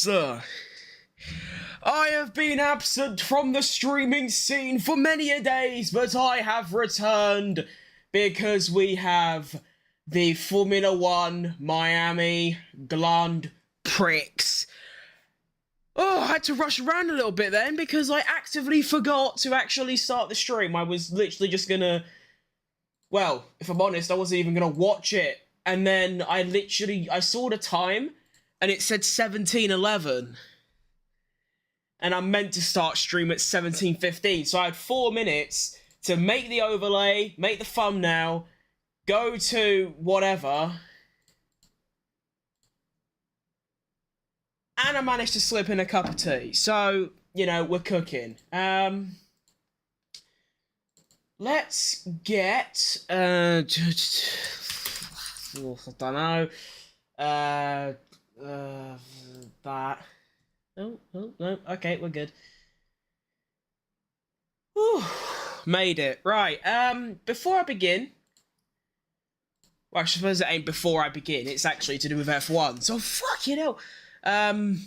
Sir, I have been absent from the streaming scene for many a days, but I have returned because we have the Formula One Miami Grand Prix. Oh, I had to rush around a little bit then because I actively forgot to actually start the stream. I was literally just gonna... Well, if I'm honest, I wasn't even gonna watch it. And then I saw the time and it said 17:11. And I'm meant to start stream at 17:15. So I had 4 minutes to make the overlay, make the thumbnail, go to whatever. And I managed to slip in a cup of tea. So, you know, we're cooking. Let's get... I don't know. That. Oh, no. Okay, we're good. Whew, made it. Right, before I begin... Well, I suppose it ain't before I begin. It's actually to do with F1. So, fucking hell. Right,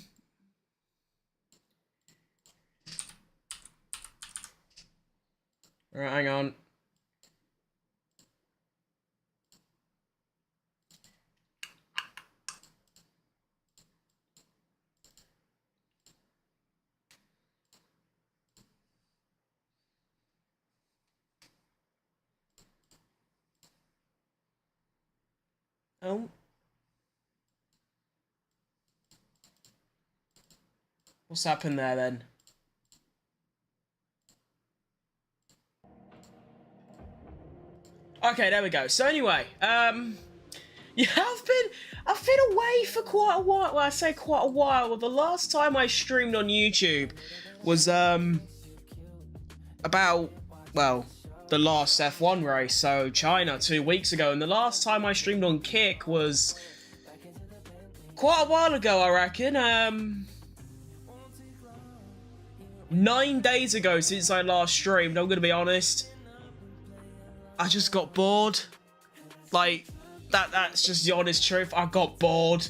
hang on. Oh. What's happened there then? Okay, there we go. So anyway, yeah, I've been away for quite a while. Well, I say quite a while. Well, the last time I streamed on YouTube was about, well, the last F1 race, so China 2 weeks ago, and the last time I streamed on Kick was quite a while ago, I reckon. 9 days ago since I last streamed. I'm gonna be honest, I just got bored. Like, that's just the honest truth. I got bored.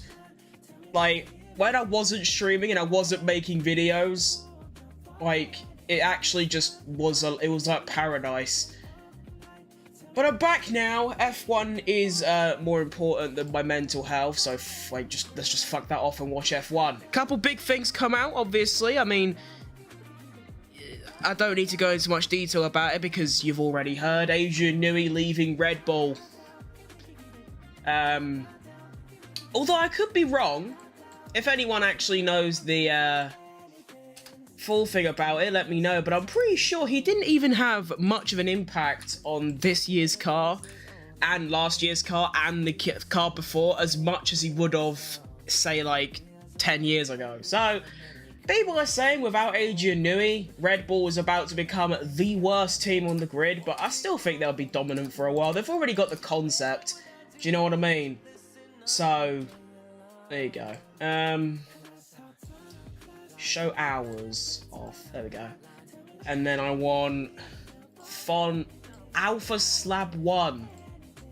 Like, when I wasn't streaming and I wasn't making videos, like, it actually just was, it was like paradise. But I'm back now. F1 is more important than my mental health, so like, let's just fuck that off and watch F1. Couple big things come out, obviously. I mean, I don't need to go into much detail about it because you've already heard. Adrian Newey leaving Red Bull. Although I could be wrong. If anyone actually knows the full thing about it, let me know. But I'm pretty sure he didn't even have much of an impact on this year's car and last year's car and the car before as much as he would have, say, like 10 years ago. So people are saying without Adrian Newey, Red Bull is about to become the worst team on the grid, but I still think they'll be dominant for a while. They've already got the concept. Do you know what I mean? So, there you go. Show hours off. There we go. And then I want font. Alpha Slab 1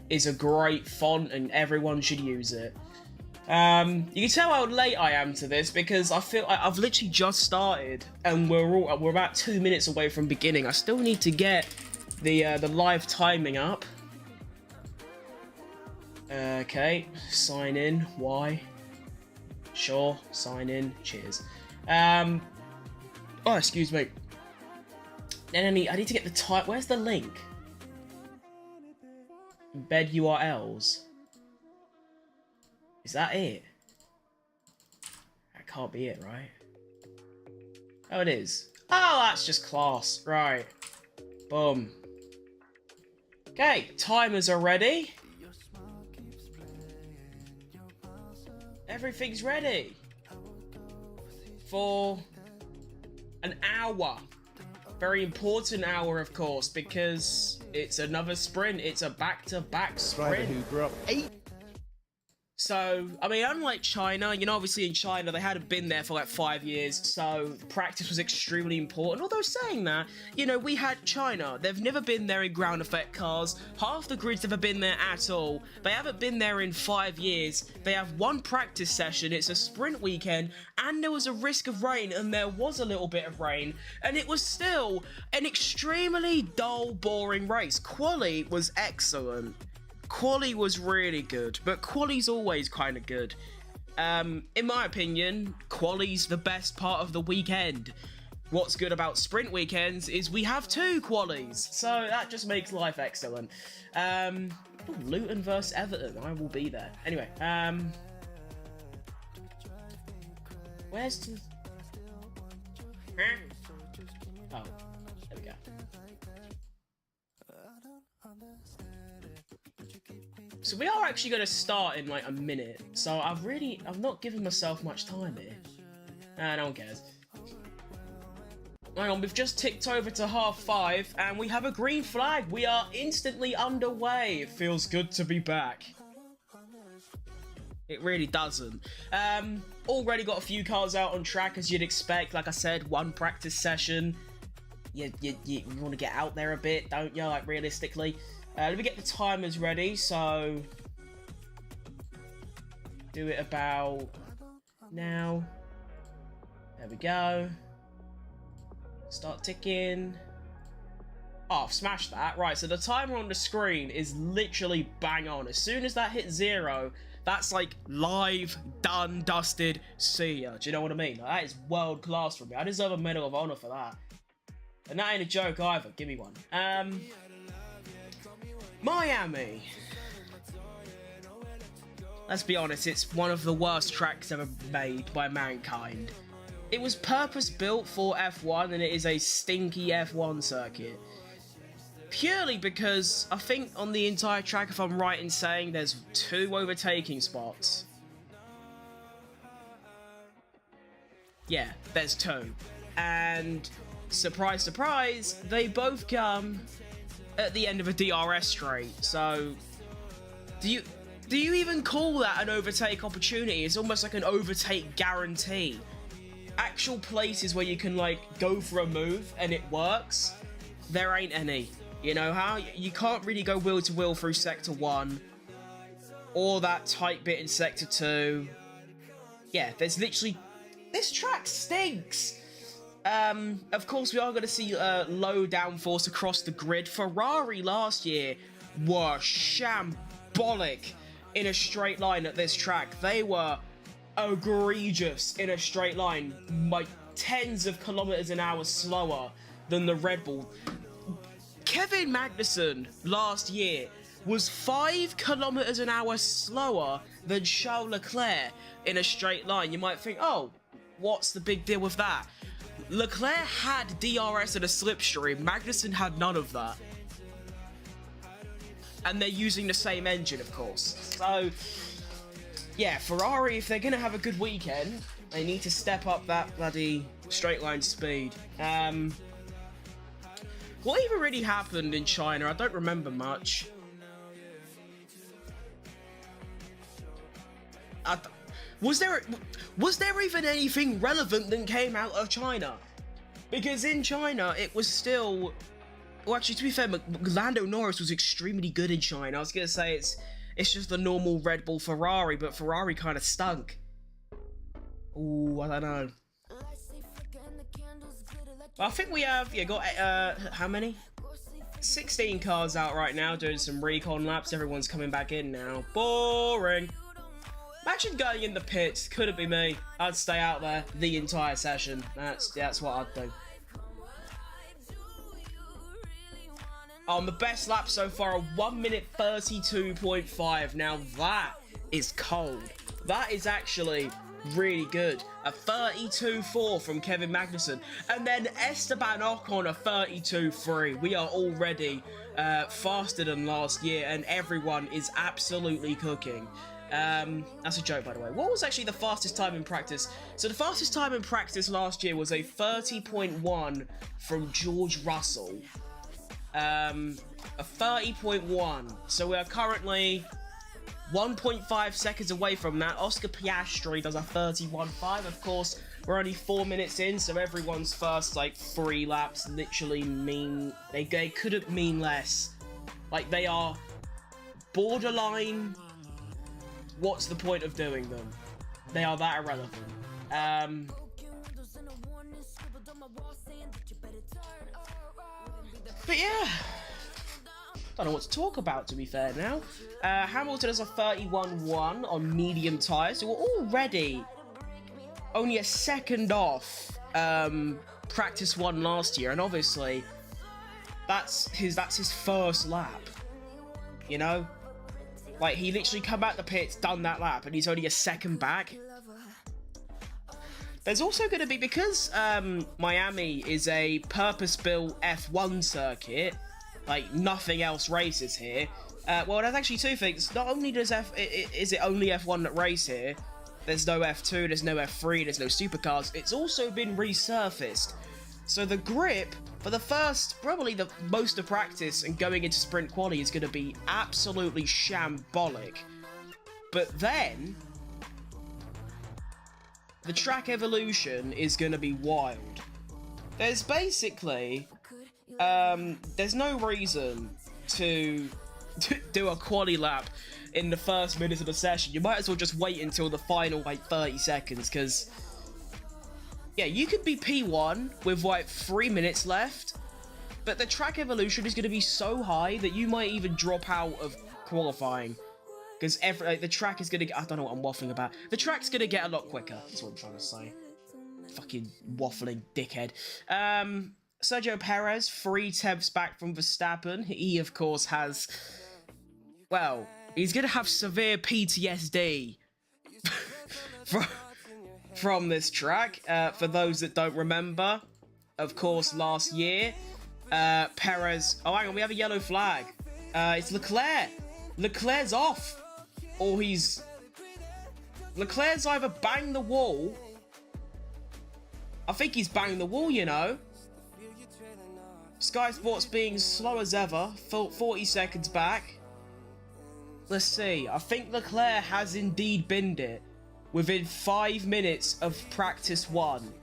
is a great font and everyone should use it. You can tell how late I am to this because I feel I've literally just started and we're about 2 minutes away from beginning. I still need to get the live timing up. Okay, sign in. Why? Sure, sign in. Cheers. Oh, excuse me. Then I need to get the type. Where's the link? Embed URLs. Is that it? That can't be it, right? Oh, it is. Oh, that's just class. Right. Boom. Okay, timers are ready. Everything's ready. For an hour. Very important hour, of course, because it's another sprint. It's a back-to-back sprint. Driver who grew up 8. So, I mean, unlike China, you know, obviously in China, they hadn't been there for like 5 years, so practice was extremely important. Although saying that, you know, we had China. They've never been there in ground effect cars. Half the grid's never been there at all. They haven't been there in 5 years. They have one practice session. It's a sprint weekend, and there was a risk of rain, and there was a little bit of rain, and it was still an extremely dull, boring race. Quali was excellent. Quali was really good, but Quali's always kind of good. In my opinion, Quali's the best part of the weekend. What's good about sprint weekends is we have 2 Qualis, so that just makes life excellent. Luton versus Everton, I will be there. Anyway, where's the... Oh, there we go. So we are actually going to start in like a minute, so I've not given myself much time here. No one cares. Hang on, we've just ticked over to 5:30 and we have a green flag. We are instantly underway. It feels good to be back. It really doesn't. Already got a few cars out on track as you'd expect. Like I said, one practice session. You want to get out there a bit, don't you? Like realistically. Let me get the timers ready, so do it about now. There we go. Start ticking. Oh, I've smashed that. Right, so the timer on the screen is literally bang on. As soon as that hits 0, that's like live, done, dusted, see ya. Do you know what I mean? Like, that is world class for me. I deserve a Medal of Honor for that. And that ain't a joke either. Give me one. Miami. Let's be honest, it's one of the worst tracks ever made by mankind. It was purpose-built for F1 and it is a stinky F1 circuit. Purely because I think on the entire track, if I'm right in saying, there's 2 overtaking spots. Yeah, there's 2. And surprise, surprise, they both come at the end of a DRS straight. So do you even call that an overtake opportunity? It's almost like an overtake guarantee. Actual places where you can like go for a move and it works, there ain't any. You know how you can't really go wheel to wheel through sector 1 or that tight bit in sector 2. Yeah, there's literally, this track stinks. Of course, we are going to see low downforce across the grid. Ferrari last year were shambolic in a straight line at this track. They were egregious in a straight line, like tens of kilometers an hour slower than the Red Bull. Kevin Magnussen last year was 5 kilometers an hour slower than Charles Leclerc in a straight line. You might think, oh, what's the big deal with that? Leclerc had DRS and a slipstream. Magnussen had none of that. And they're using the same engine, of course. So, yeah, Ferrari, if they're going to have a good weekend, they need to step up that bloody straight line speed. What even really happened in China? I don't remember much. Was there even anything relevant that came out of China? Because in China, it was still... Well, actually, to be fair, Lando Norris was extremely good in China. I was going to say it's just the normal Red Bull Ferrari, but Ferrari kind of stunk. Ooh, I don't know. I think we have, yeah, got, how many? 16 cars out right now doing some recon laps. Everyone's coming back in now. Boring. Imagine going in the pits. Couldn't be me. I'd stay out there the entire session. That's what I'd do. On the best lap so far, a 1 minute 32.5. Now that is cold. That is actually really good. A 32.4 from Kevin Magnussen. And then Esteban Ocon a 32.3. We are already faster than last year and everyone is absolutely cooking. That's a joke, by the way. What was actually the fastest time in practice? So the fastest time in practice last year was a 30.1 from George Russell. A 30.1. So we are currently 1.5 seconds away from that. Oscar Piastri does a 31.5. Of course, we're only 4 minutes in, so everyone's first, like, 3 laps literally mean... They couldn't mean less. Like, they are borderline... What's the point of doing them? They are that irrelevant. But yeah... Don't know what to talk about, to be fair now. Hamilton has a 31.1 on medium tyres, so we're already only a second off practice 1 last year, and obviously that's his first lap, you know? Like, he literally come out the pits, done that lap, and he's only a second back. There's also going to be, because Miami is a purpose-built F1 circuit, like, nothing else races here. Well, there's actually 2 things. Not only is it only F1 that race here, there's no F2, there's no F3, there's no supercars. It's also been resurfaced. So the grip, for the first, probably the most of practice and going into sprint quali, is going to be absolutely shambolic. But then, the track evolution is going to be wild. There's basically... there's no reason to do a quali lap in the first minute of the session. You might as well just wait until the final, like, 30 seconds, because, yeah, you could be P1 with, like, 3 minutes left, but the track evolution is going to be so high that you might even drop out of qualifying, because the track is going to get... I don't know what I'm waffling about. The track's going to get a lot quicker, that's what I'm trying to say. Fucking waffling dickhead. Sergio Perez, 3/10 back from Verstappen. He, of course, has... Well, he's going to have severe PTSD from this track. For those that don't remember, of course, last year, Perez... Oh, hang on, we have a yellow flag. It's Leclerc. Leclerc's off. Or he's... Leclerc's either banged the wall... I think he's banged the wall, you know. Sky Sports being slow as ever, 40 seconds back. Let's see, I think Leclerc has indeed binned it within 5 minutes of practice 1.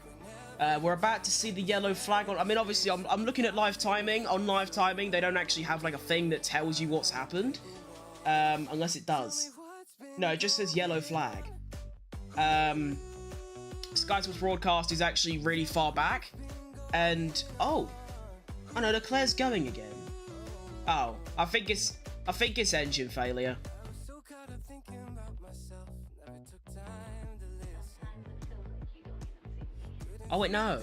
We're about to see the yellow flag on. I mean, obviously, I'm looking at live timing. On live timing, they don't actually have, like, a thing that tells you what's happened. Unless it does. No, it just says yellow flag. Sky Sports broadcast is actually really far back. And, oh no, Leclerc's going again. Oh, I think it's engine failure. Oh wait, no.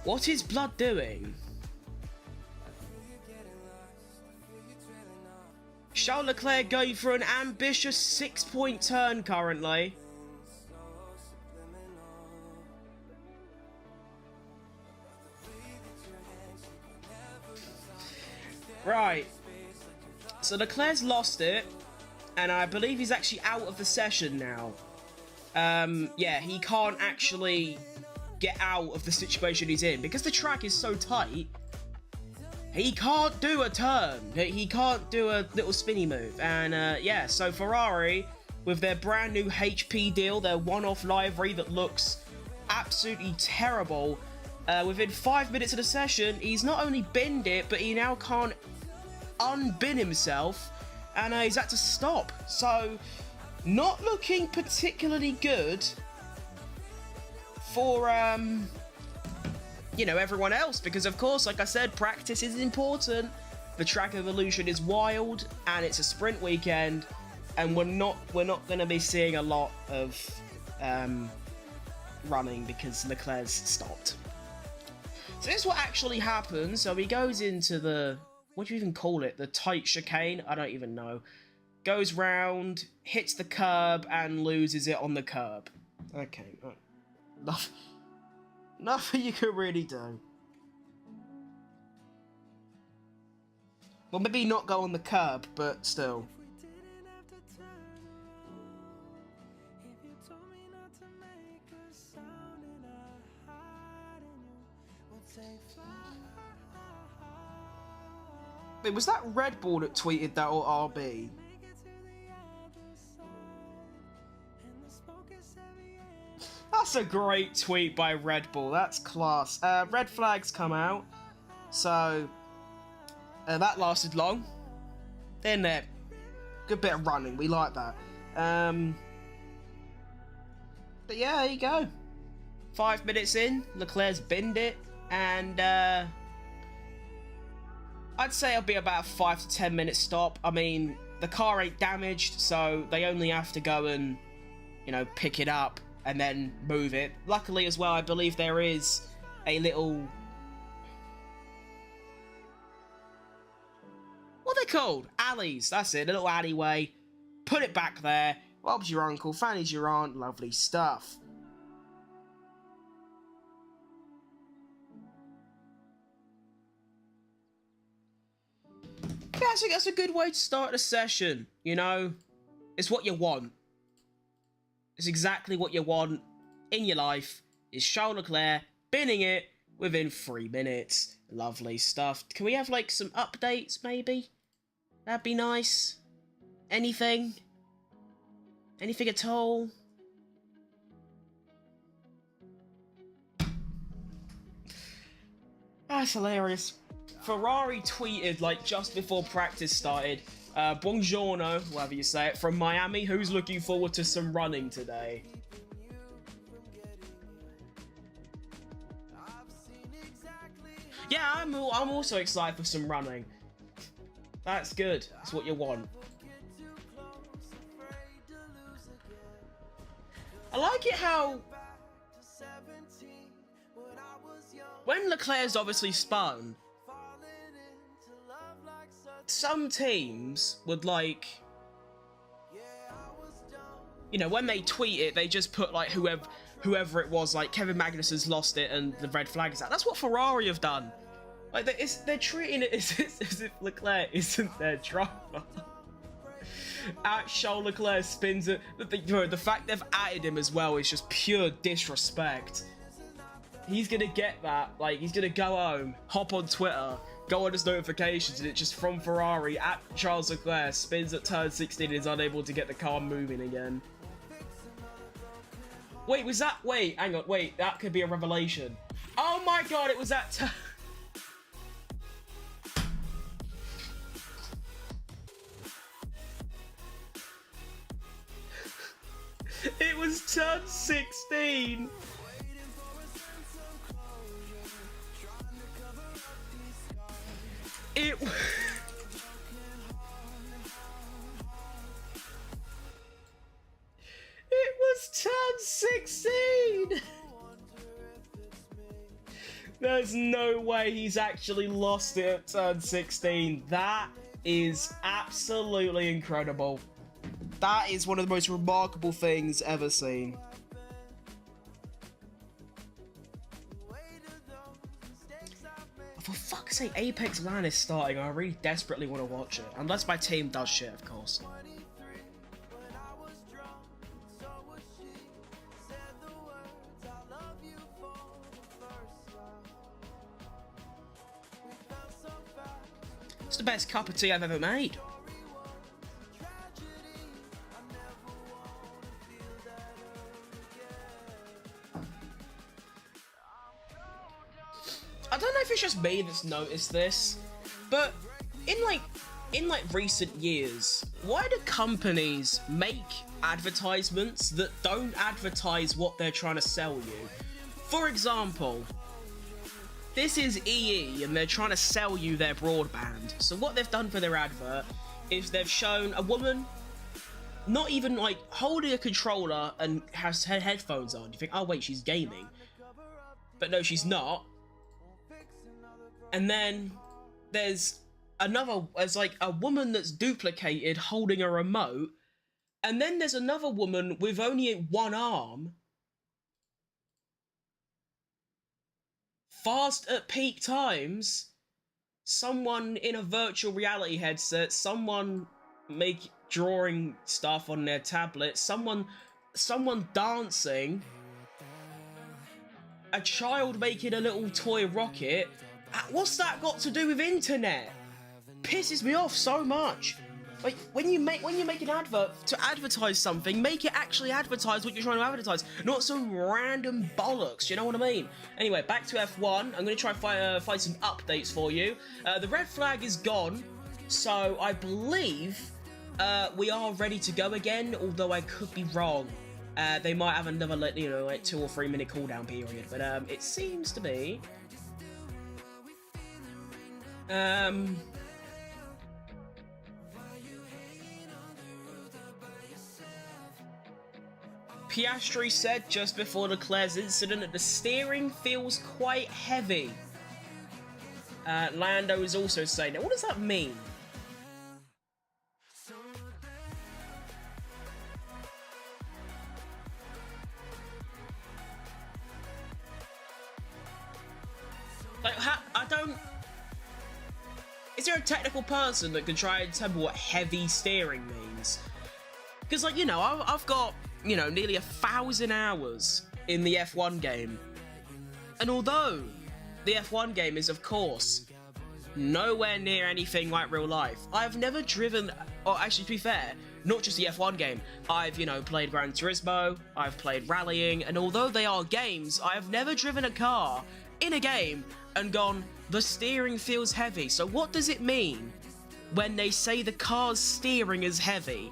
What is Blood doing? Charles Leclerc going for an ambitious 6-point turn currently. Right. So Leclerc's lost it, and I believe he's actually out of the session now. Yeah, he can't actually get out of the situation he's in because the track is so tight. He can't do a turn. He can't do a little spinny move. And yeah, so Ferrari, with their brand new HP deal, their one-off livery that looks absolutely terrible, within 5 minutes of the session, he's not only binned it, but he now can't unbin himself, and he's had to stop. So, not looking particularly good for, you know, everyone else, because of course, like I said, practice is important, the track evolution is wild, and it's a sprint weekend, and we're not going to be seeing a lot of running because Leclerc's stopped. So this is what actually happens. So he goes into the, what do you even call it, the tight chicane? I don't even know. Goes round, hits the curb, and loses it on the curb. Okay, nothing you can really do. Well, maybe not go on the curb, but still. Wait, was that Red Bull that tweeted that or RB? That's a great tweet by Red Bull. That's class. Red flags come out. So, that lasted long. Then there. Good bit of running. We like that. But yeah, there you go. 5 minutes in, Leclerc's binned it. And, I'd say it'll be about a 5 to 10 minute stop. I mean, the car ain't damaged, so they only have to go and, you know, pick it up and then move it. Luckily as well, I believe there is a little... what are they called? Alleys, that's it, a little alleyway. Put it back there. Bob's your uncle, Fanny's your aunt, lovely stuff. Yeah, I think that's a good way to start a session, you know? It's what you want. It's exactly what you want in your life, is Charles Leclerc binning it within 3 minutes. Lovely stuff. Can we have, like, some updates, maybe? That'd be nice. Anything? Anything at all? That's hilarious. Ferrari tweeted, like, just before practice started, buongiorno, whatever you say it, from Miami, who's looking forward to some running today? Yeah, I'm also excited for some running. That's good. That's what you want. I like it how... when Leclerc's obviously spun, some teams would, like... you know, when they tweet it, they just put, like, whoever it was, like, Kevin Magnussen's lost it and the red flag is out. That's what Ferrari have done. Like, they're treating it as if Leclerc isn't their driver. Charles Leclerc spins it. The fact they've added him as well is just pure disrespect. He's gonna get that. Like, he's gonna go home, hop on Twitter, go on his notifications, and it's just from Ferrari, Charles Leclerc spins at turn 16 and is unable to get the car moving again. Wait, was that... wait, hang on, wait, that could be a revelation. Oh my god, it was that turn... it was turn 16! It was turn 16! There's no way he's actually lost it at turn 16. That is absolutely incredible. That is one of the most remarkable things ever seen. For fuck's sake, Apex Land is starting. I really desperately want to watch it. Unless my team does shit, of course. It's the best cup of tea I've ever made. I don't know if it's just me that's noticed this, but in recent years, why do companies make advertisements that don't advertise what they're trying to sell you? For example, this is EE and they're trying to sell you their broadband. So what they've done for their advert is they've shown a woman not even like holding a controller and has her headphones on. You think, oh wait, she's gaming. But no, she's not. And then there's like a woman that's duplicated holding a remote. And then there's another woman with only one arm. Fast at peak times. Someone in a virtual reality headset. Someone drawing stuff on their tablet. Someone someone dancing, a child making a little toy rocket. What's that got to do with internet? Pisses me off so much. Like, when you make an advert to advertise something, make it actually advertise what you're trying to advertise, not some random bollocks. You know what I mean? Anyway, back to F1. I'm going to try and find some updates for you. The red flag is gone, so I believe we are ready to go again. Although I could be wrong. They might have another, like 2 or 3 minute cooldown period, but it seems to be. Piastri said just before Leclerc's incident that the steering feels quite heavy. Lando is also saying that. What does that mean? Like, I don't... Is there a technical person that can try and tell me what heavy steering means? Because, like, I've got, nearly 1,000 hours in the F1 game. And although the F1 game is, of course, nowhere near anything like real life, I've never driven... Or, actually, to be fair, not just the F1 game. I've, played Gran Turismo, I've played rallying, and although they are games, I have never driven a car in a game and gone, the steering feels heavy. So what does it mean when they say the car's steering is heavy?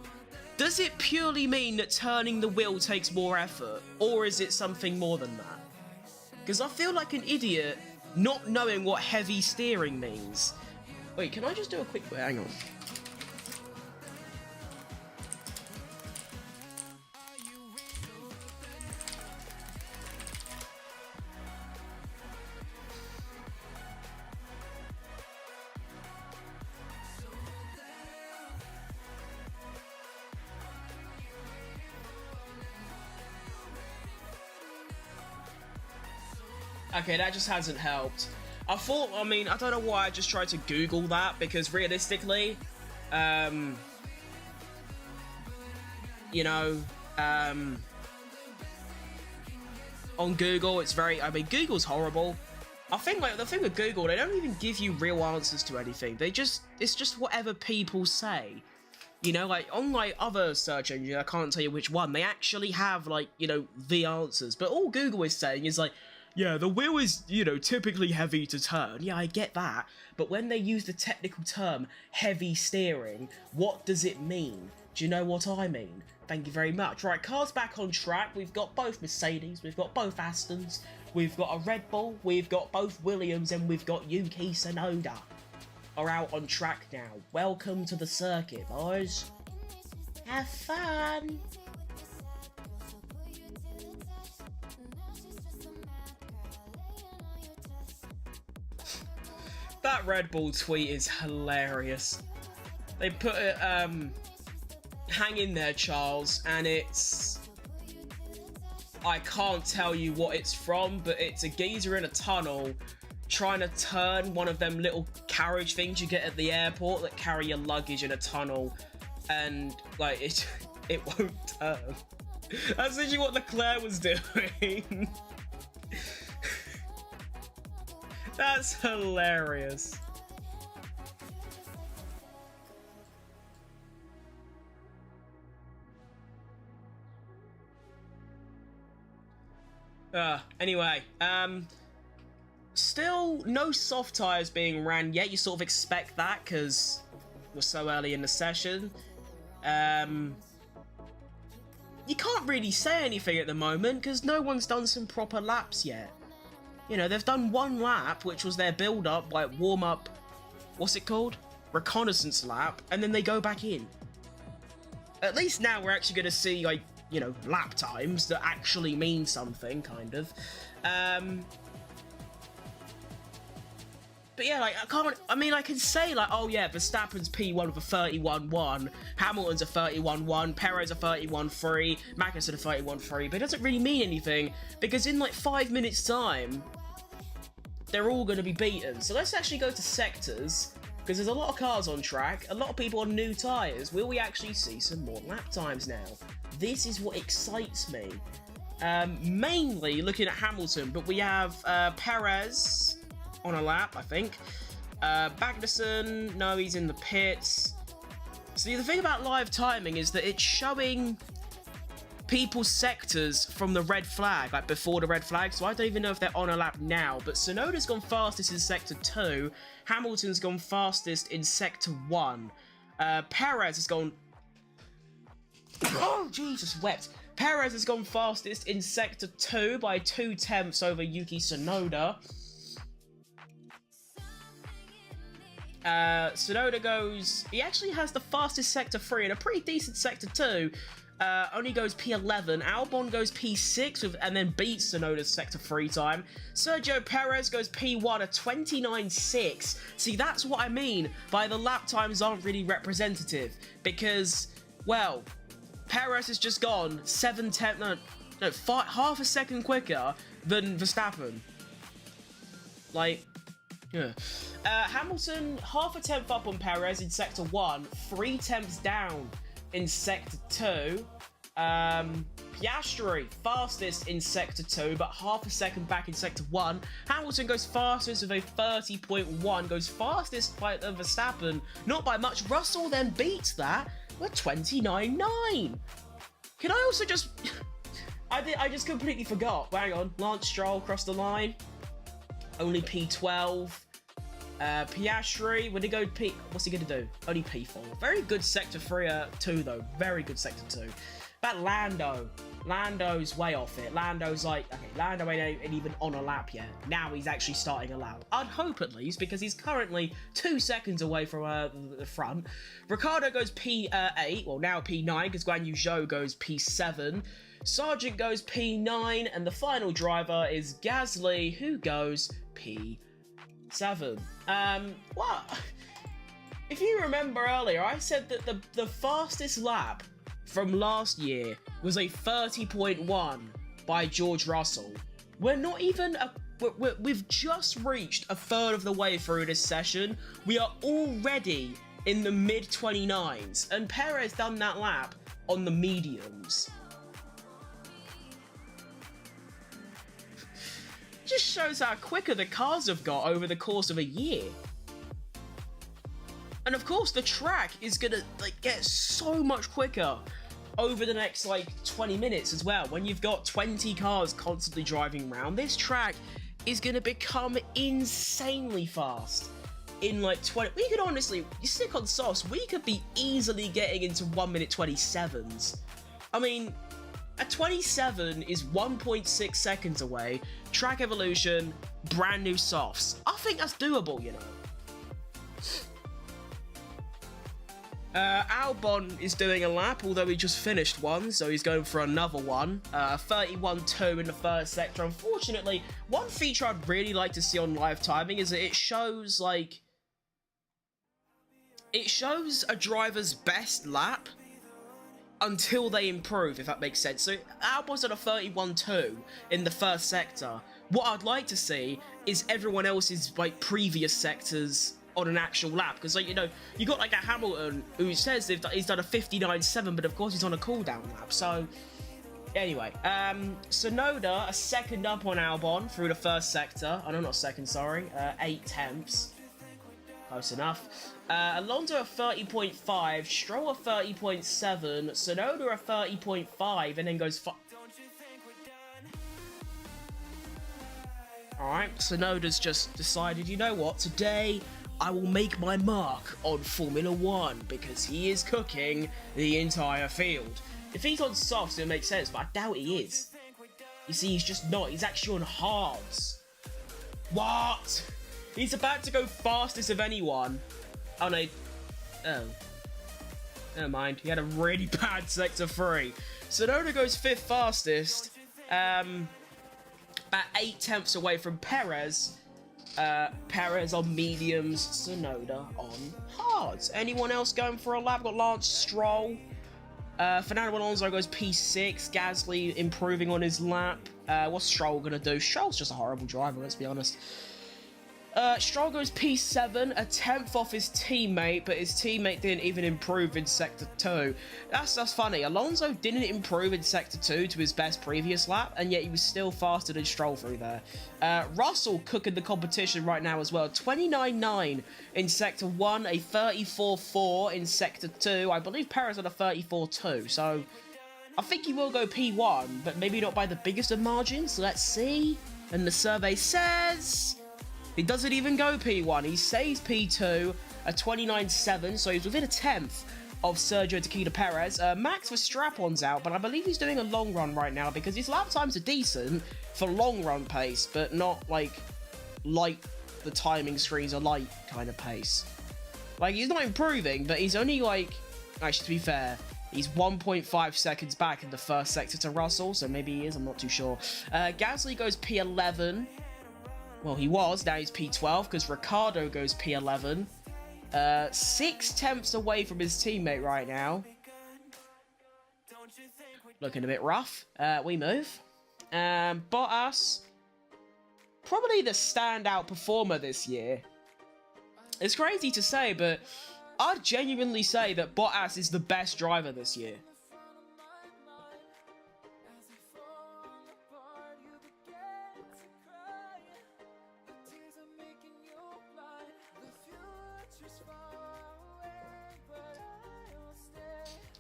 Does it purely mean that turning the wheel takes more effort, or is it something more than that? Because I feel like an idiot not knowing what heavy steering means. Wait, can I just do a quick... Hang on. Okay, that just hasn't helped. I don't know why I just tried to Google that, because realistically, on Google, it's Google's horrible. I think, the thing with Google, they don't even give you real answers to anything. It's just whatever people say. On, other search engines, I can't tell you which one, they actually have, the answers. But all Google is saying is, yeah, the wheel is, typically heavy to turn. Yeah, I get that. But when they use the technical term, heavy steering, what does it mean? Do you know what I mean? Thank you very much. Right, cars back on track. We've got both Mercedes, we've got both Astons, we've got a Red Bull, we've got both Williams, and we've got Yuki Tsunoda are out on track now. Welcome to the circuit, boys. Have fun. That Red Bull tweet is hilarious. They put it, hang in there, Charles, and it's... I can't tell you what it's from, but it's a geezer in a tunnel trying to turn one of them little carriage things you get at the airport that carry your luggage in a tunnel, and, it won't turn. That's literally what Leclerc was doing. That's hilarious. Anyway, still no soft tyres being ran yet. You sort of expect that because we're so early in the session. You can't really say anything at the moment because no one's done some proper laps yet. They've done one lap, which was their build-up, warm-up, what's it called? Reconnaissance lap, and then they go back in. At least now we're actually going to see, lap times that actually mean something, kind of. But yeah, I can say, oh yeah, Verstappen's P1 with a 31.1, Hamilton's a 31.1, Perez a 31.3, Magnussen a 31.3, but it doesn't really mean anything, because in 5 minutes time, they're all going to be beaten. So let's actually go to sectors, because there's a lot of cars on track, a lot of people on new tyres. Will we actually see some more lap times now? This is what excites me. Mainly looking at Hamilton, but we have Perez on a lap, I think. Magnussen, no, he's in the pits. See, the thing about live timing is that it's showing people's sectors from the red flag, like before the red flag, so I don't even know if they're on a lap now, but Tsunoda's gone fastest in Sector 2, Hamilton's gone fastest in Sector 1, Perez has gone... Oh, Jesus, wept. Perez has gone fastest in Sector 2 by 0.2 over Yuki Tsunoda. Tsunoda goes... He actually has the fastest Sector 3 and a pretty decent Sector 2. Only goes P11. Albon goes P6 and then beats Tsunoda's Sector 3 time. Sergio Perez goes P1 at 29.6. See, that's what I mean by the lap times aren't really representative. Because, well, Perez has just gone half a second quicker than Verstappen. Like... Yeah. Hamilton, half a tenth up on Perez in Sector 1, 3 tenths down in Sector 2. Piastri, fastest in Sector 2, but half a second back in Sector 1. Hamilton goes fastest with a 30.1, goes fastest by Verstappen, not by much. Russell then beats that with 29.9. Can I also just... I just completely forgot. Hang on. Lance Stroll crossed the line. Only P12. Piastri, when he go P... What's he going to do? Only P4. Very good Sector 3, 2, though. Very good Sector 2. But Lando. Lando's way off it. Lando's like... Okay, Lando ain't even on a lap yet. Now he's actually starting a lap. I'd hope, at least, because he's currently 2 seconds away from the front. Ricciardo goes P8. Well, now P9, because Guan Yu Zhou goes P7. Sargent goes P9, and the final driver is Gasly, who goes P7. What? If you remember earlier, I said that the fastest lap from last year was a 30.1 by George Russell. We're not even we've just reached a third of the way through this session. We are already in the mid 29s, and Perez done that lap on the mediums. Just shows how quicker the cars have got over the course of a year. And of course the track is gonna get so much quicker over the next 20 minutes as well. When you've got 20 cars constantly driving around, this track is gonna become insanely fast in 20. We could honestly, you stick on softs, we could be easily getting into 1 minute 27s. I mean, a 27 is 1.6 seconds away. Track evolution, brand new softs. I think that's doable, you know. Albon is doing a lap, although he just finished one, so he's going for another one. 31.2 in the first sector. Unfortunately, one feature I'd really like to see on live timing is that it shows a driver's best lap until they improve, if that makes sense. So Albon's at a 31.2 in the first sector. What I'd like to see is everyone else's previous sectors on an actual lap, because you got a Hamilton who says he's done a 59.7, but of course he's on a cooldown lap. So anyway, Tsunoda a second up on Albon through the first sector. Oh no, not second, sorry, 8 tenths. Close enough. Alonso a 30.5, Stroll a 30.7, Tsunoda a 30.5, and then goes... Alright, Tsunoda's just decided, you know what, today I will make my mark on Formula 1, because he is cooking the entire field. If he's on softs, it makes sense, but I doubt he is. You see, he's just not. He's actually on hards. What? He's about to go fastest of anyone. Oh, no. Oh. Never mind. He had a really bad Sector 3. Tsunoda goes 5th fastest. About 8 tenths away from Perez. Perez on mediums. Tsunoda on hards. Anyone else going for a lap? Got Lance Stroll. Fernando Alonso goes P6. Gasly improving on his lap. What's Stroll going to do? Stroll's just a horrible driver, let's be honest. Stroll goes P7, a 10th off his teammate, but his teammate didn't even improve in Sector 2. That's funny. Alonso didn't improve in Sector 2 to his best previous lap, and yet he was still faster than Stroll through there. Russell cooking the competition right now as well. 29.9 in Sector 1, a 34.4 in Sector 2. I believe Perez on a 34.2, so I think he will go P1, but maybe not by the biggest of margins. Let's see. And the survey says he doesn't even go P1. He stays P2, a 29.7, so he's within a 10th of Sergio Taquita Perez. Max for strap-ons out, but I believe he's doing a long run right now because his lap times are decent for long run pace, but not like the timing screens are light kind of pace. Like, he's not improving, but he's only like, actually to be fair, he's 1.5 seconds back in the first sector to Russell, so maybe he is, I'm not too sure. Gasly goes P11. Well, he was, now he's P12, because Ricciardo goes P11. 6 tenths away from his teammate right now. Looking a bit rough. We move. Bottas, probably the standout performer this year. It's crazy to say, but I'd genuinely say that Bottas is the best driver this year.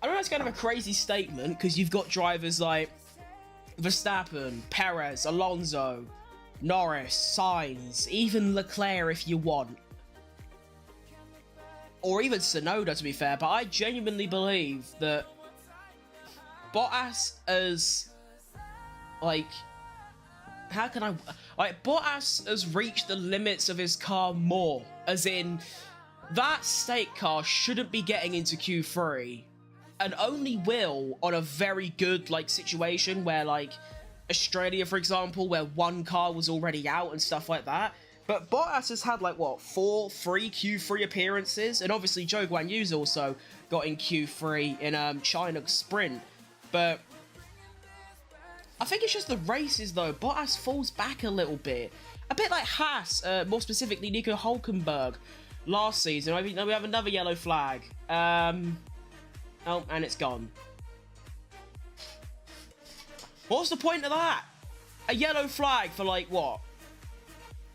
I know it's kind of a crazy statement because you've got drivers like Verstappen, Perez, Alonso, Norris, Sainz, even Leclerc if you want. Or even Tsunoda, to be fair, but I genuinely believe that Bottas as, like, how can I, like, Bottas has reached the limits of his car more, as in, that state car shouldn't be getting into Q3, and only will on a very good, like, situation where, like, Australia, for example, where one car was already out and stuff like that. But Bottas has had, like, what, three Q3 appearances? And obviously, Zhou Guanyu's also got in Q3 in China Sprint. But I think it's just the races, though. Bottas falls back a little bit. A bit like Haas, more specifically Nico Hülkenberg last season. I mean, we have another yellow flag. Oh, and it's gone. What's the point of that? A yellow flag for, like, what?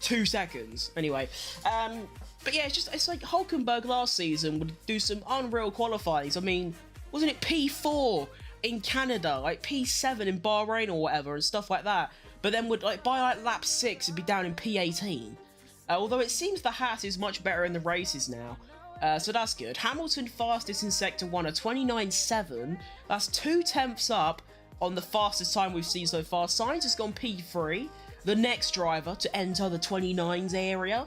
2 seconds. Anyway, but yeah, it's like Hülkenberg last season would do some unreal qualifies. I mean, wasn't it P4 in Canada, like P7 in Bahrain or whatever, and stuff like that? But then would, like, by like lap 6, it'd be down in P18. Although it seems the Haas is much better in the races now. So that's good. Hamilton fastest in Sector 1, a 29.7. That's 2 tenths up on the fastest time we've seen so far. Sainz has gone P3. The next driver to enter the 29s area.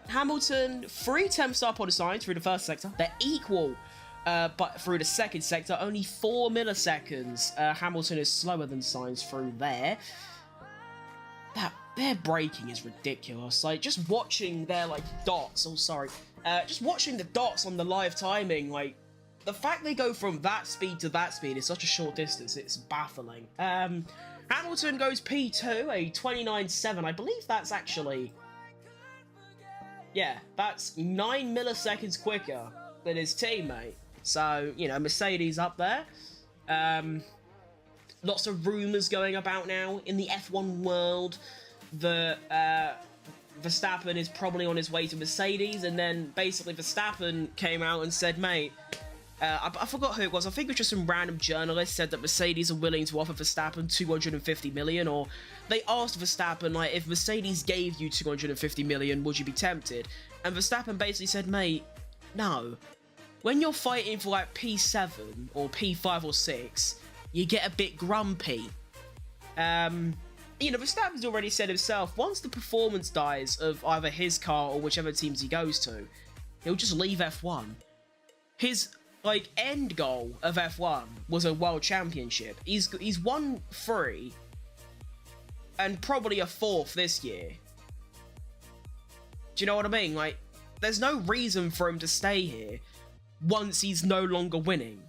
Hamilton, 3 tenths up on the Sainz through the first sector. They're equal, but through the second sector, only 4 milliseconds. Hamilton is slower than Sainz through there. Their braking is ridiculous. Like, just watching their, like, dots. Oh, sorry. Just watching the dots on the live timing, like, the fact they go from that speed to that speed is such a short distance, it's baffling. Hamilton goes P2, a 29.7. I believe that's actually, yeah, that's 9 milliseconds quicker than his teammate. So, you know, Mercedes up there. Lots of rumours going about now in the F1 world that Verstappen is probably on his way to Mercedes, and then basically Verstappen came out and said, mate, I forgot who it was. I think it was just some random journalist said that Mercedes are willing to offer Verstappen 250 million, or they asked Verstappen, like, if Mercedes gave you 250 million, would you be tempted? And Verstappen basically said, mate, no. When you're fighting for, like, P7 or P5 or 6, you get a bit grumpy. You know, Verstappen's already said himself, once the performance dies of either his car or whichever teams he goes to, he'll just leave F1. His, like, end goal of F1 was a world championship. He's won 3 and probably a 4th this year. Do you know what I mean? Like, there's no reason for him to stay here once he's no longer winning.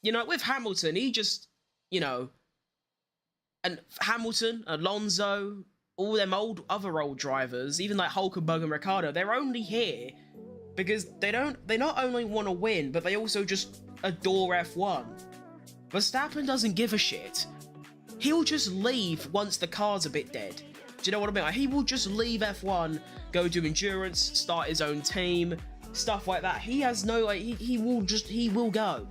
You know, with Hamilton, he just, you know, and Hamilton, Alonso, all them other old drivers, even like Hulkenberg and Ricciardo, they're only here because they not only want to win, but they also just adore F1. Verstappen doesn't give a shit. He'll just leave once the car's a bit dead. Do you know what I mean? Like, he will just leave F1, go do endurance, start his own team, stuff like that. He has no, like, he will go.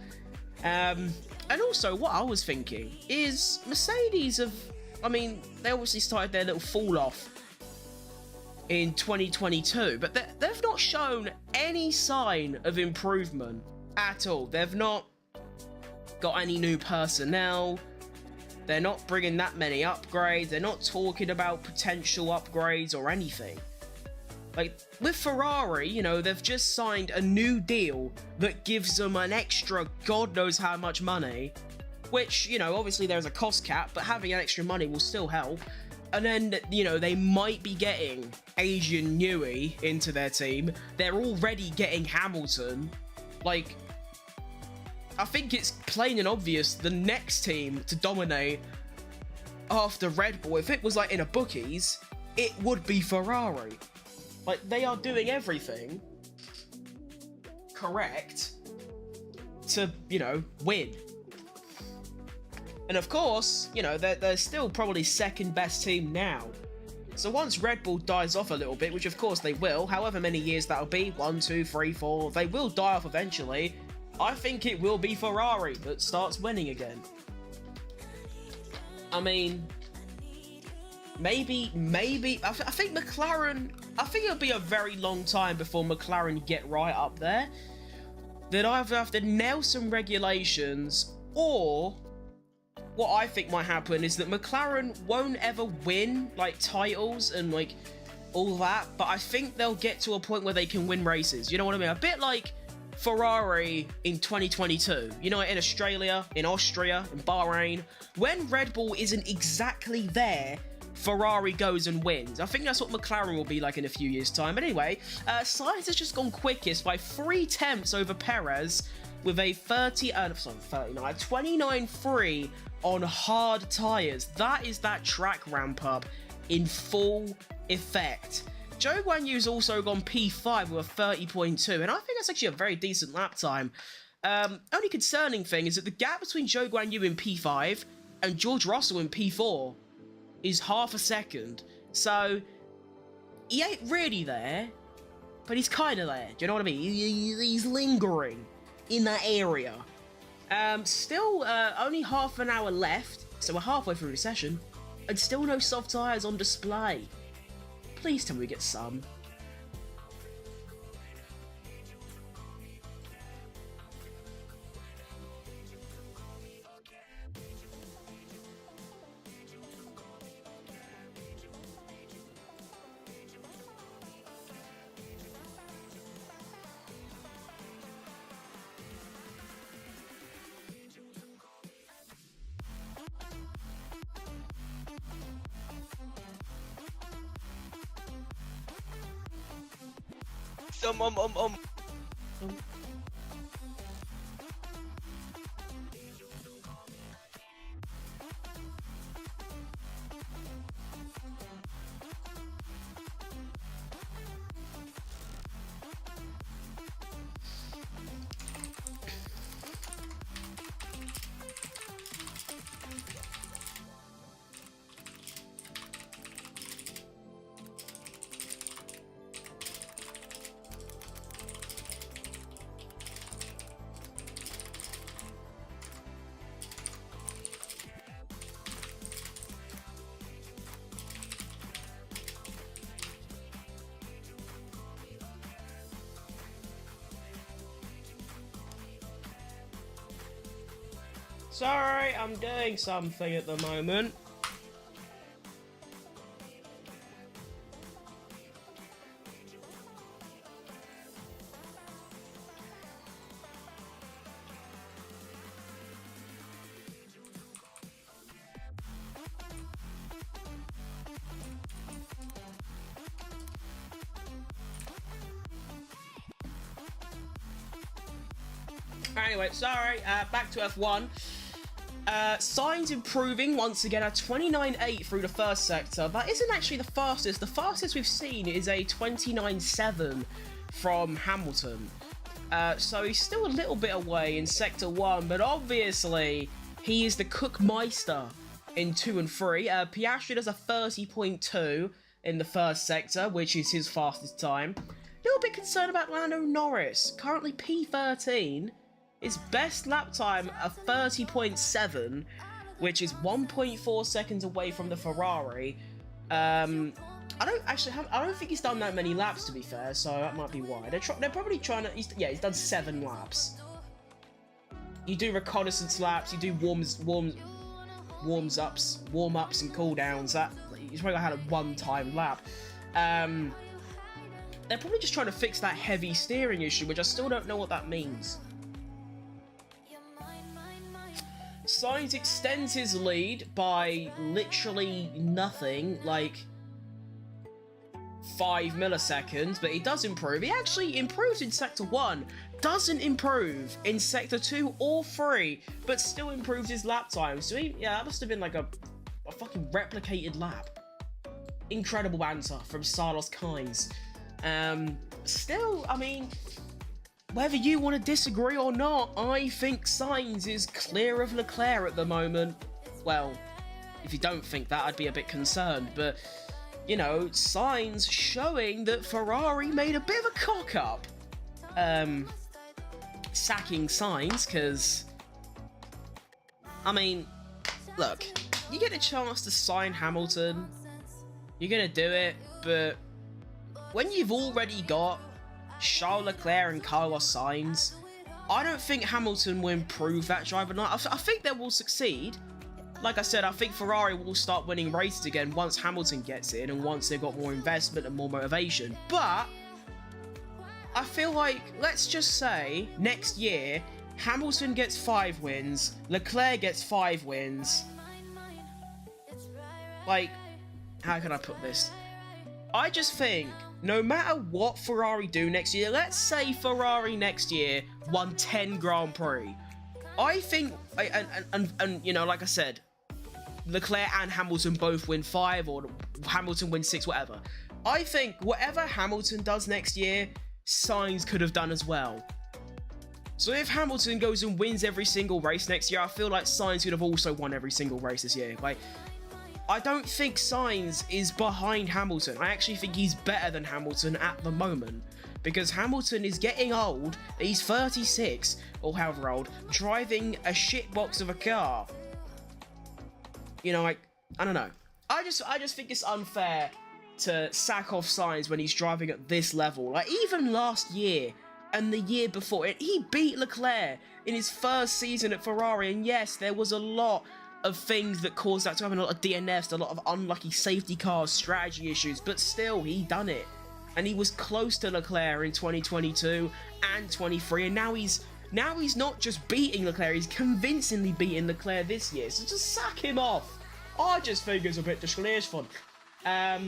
And also, what I was thinking is Mercedes they obviously started their little fall off in 2022, but they've not shown any sign of improvement at all. They've not got any new personnel. They're not bringing that many upgrades. They're not talking about potential upgrades or anything. Like, with Ferrari, you know, they've just signed a new deal that gives them an extra God knows how much money, which, you know, obviously there's a cost cap, but having extra money will still help. And then, you know, they might be getting Adrian Newey into their team. They're already getting Hamilton. Like, I think it's plain and obvious the next team to dominate after Red Bull, if it was like in a bookies, it would be Ferrari. Like, they are doing everything correct to, you know, win. And of course, you know, they're still probably second best team now. So once Red Bull dies off a little bit, which of course they will, however many years that'll be, 1, 2, 3, 4, they will die off eventually. I think it will be Ferrari that starts winning again. I mean, maybe, I think McLaren, I think it'll be a very long time before McLaren get right up there. They'd either have to nail some regulations, or what I think might happen is that McLaren won't ever win, like, titles and, like, all that, but I think they'll get to a point where they can win races. You know what I mean? A bit like Ferrari in 2022, you know, in Australia, in Austria, in Bahrain, when Red Bull isn't exactly there, Ferrari goes and wins. I think that's what McLaren will be like in a few years' time. But anyway, Sainz has just gone quickest by 3 tenths over Perez with a 29.3 on hard tyres. That is that track ramp up in full effect. Zhou Guanyu's also gone P5 with a 30.2, and I think that's actually a very decent lap time. Only concerning thing is that the gap between Zhou Guanyu in P5 and George Russell in P4 is half a second. So, he ain't really there, but he's kind of there. Do you know what I mean? He's lingering in that area. Still, only half an hour left, so we're halfway through the session, and still no soft tyres on display. Please tell me we get some. Sorry, I'm doing something at the moment. Anyway, sorry, back to F1. Signs improving once again at 29.8 through the first sector. That isn't actually the fastest. The fastest we've seen is a 29.7 from Hamilton. So he's still a little bit away in Sector 1, but obviously he is the Cookmeister in 2 and 3. Piastri does a 30.2 in the first sector, which is his fastest time. A little bit concerned about Lando Norris, currently P13. His best lap time, a 30.7, which is 1.4 seconds away from the Ferrari. I don't think he's done that many laps, to be fair, so that might be why. They're probably trying to... He's done 7 laps. You do reconnaissance laps, you do warm-ups and cool-downs. He's probably had a one-time lap. They're probably just trying to fix that heavy steering issue, which I still don't know what that means. Sainz extends his lead by literally nothing, like 5 milliseconds, but he does improve. He actually improves in Sector 1, doesn't improve in Sector 2 or 3, but still improves his lap time. So that must have been like a fucking replicated lap. Incredible banter from Carlos Sainz. Still, I mean, whether you want to disagree or not, I think Sainz is clear of Leclerc at the moment. Well, if you don't think that, I'd be a bit concerned, but, you know, Sainz showing that Ferrari made a bit of a cock-up. Sacking Sainz, because, I mean, look, you get a chance to sign Hamilton, you're going to do it, but when you've already got Charles Leclerc and Carlos Sainz, I don't think Hamilton will improve that driver. I think they will succeed. Like I said, I think Ferrari will start winning races again once Hamilton gets in and once they've got more investment and more motivation. But I feel like, let's just say, next year, Hamilton gets 5 wins, Leclerc gets 5 wins. Like, how can I put this? I just think, no matter what Ferrari do next year, let's say Ferrari next year won 10 Grand Prix. I think, and you know, like I said, Leclerc and Hamilton both win 5, or Hamilton wins 6, whatever. I think whatever Hamilton does next year, Sainz could have done as well. So if Hamilton goes and wins every single race next year, I feel like Sainz could have also won every single race this year. Like, I don't think Sainz is behind Hamilton. I actually think he's better than Hamilton at the moment. Because Hamilton is getting old, he's 36, or however old, driving a shitbox of a car. You know, like, I don't know. I just think it's unfair to sack off Sainz when he's driving at this level. Like, even last year and the year before, he beat Leclerc in his first season at Ferrari, and yes, there was a lot of things that caused that to happen, a lot of DNFs, a lot of unlucky safety cars, strategy issues, but still, he done it. And he was close to Leclerc in 2022 and 23, and now he's not just beating Leclerc, he's convincingly beating Leclerc this year, so just sack him off. I just think it's a bit disgraceful. But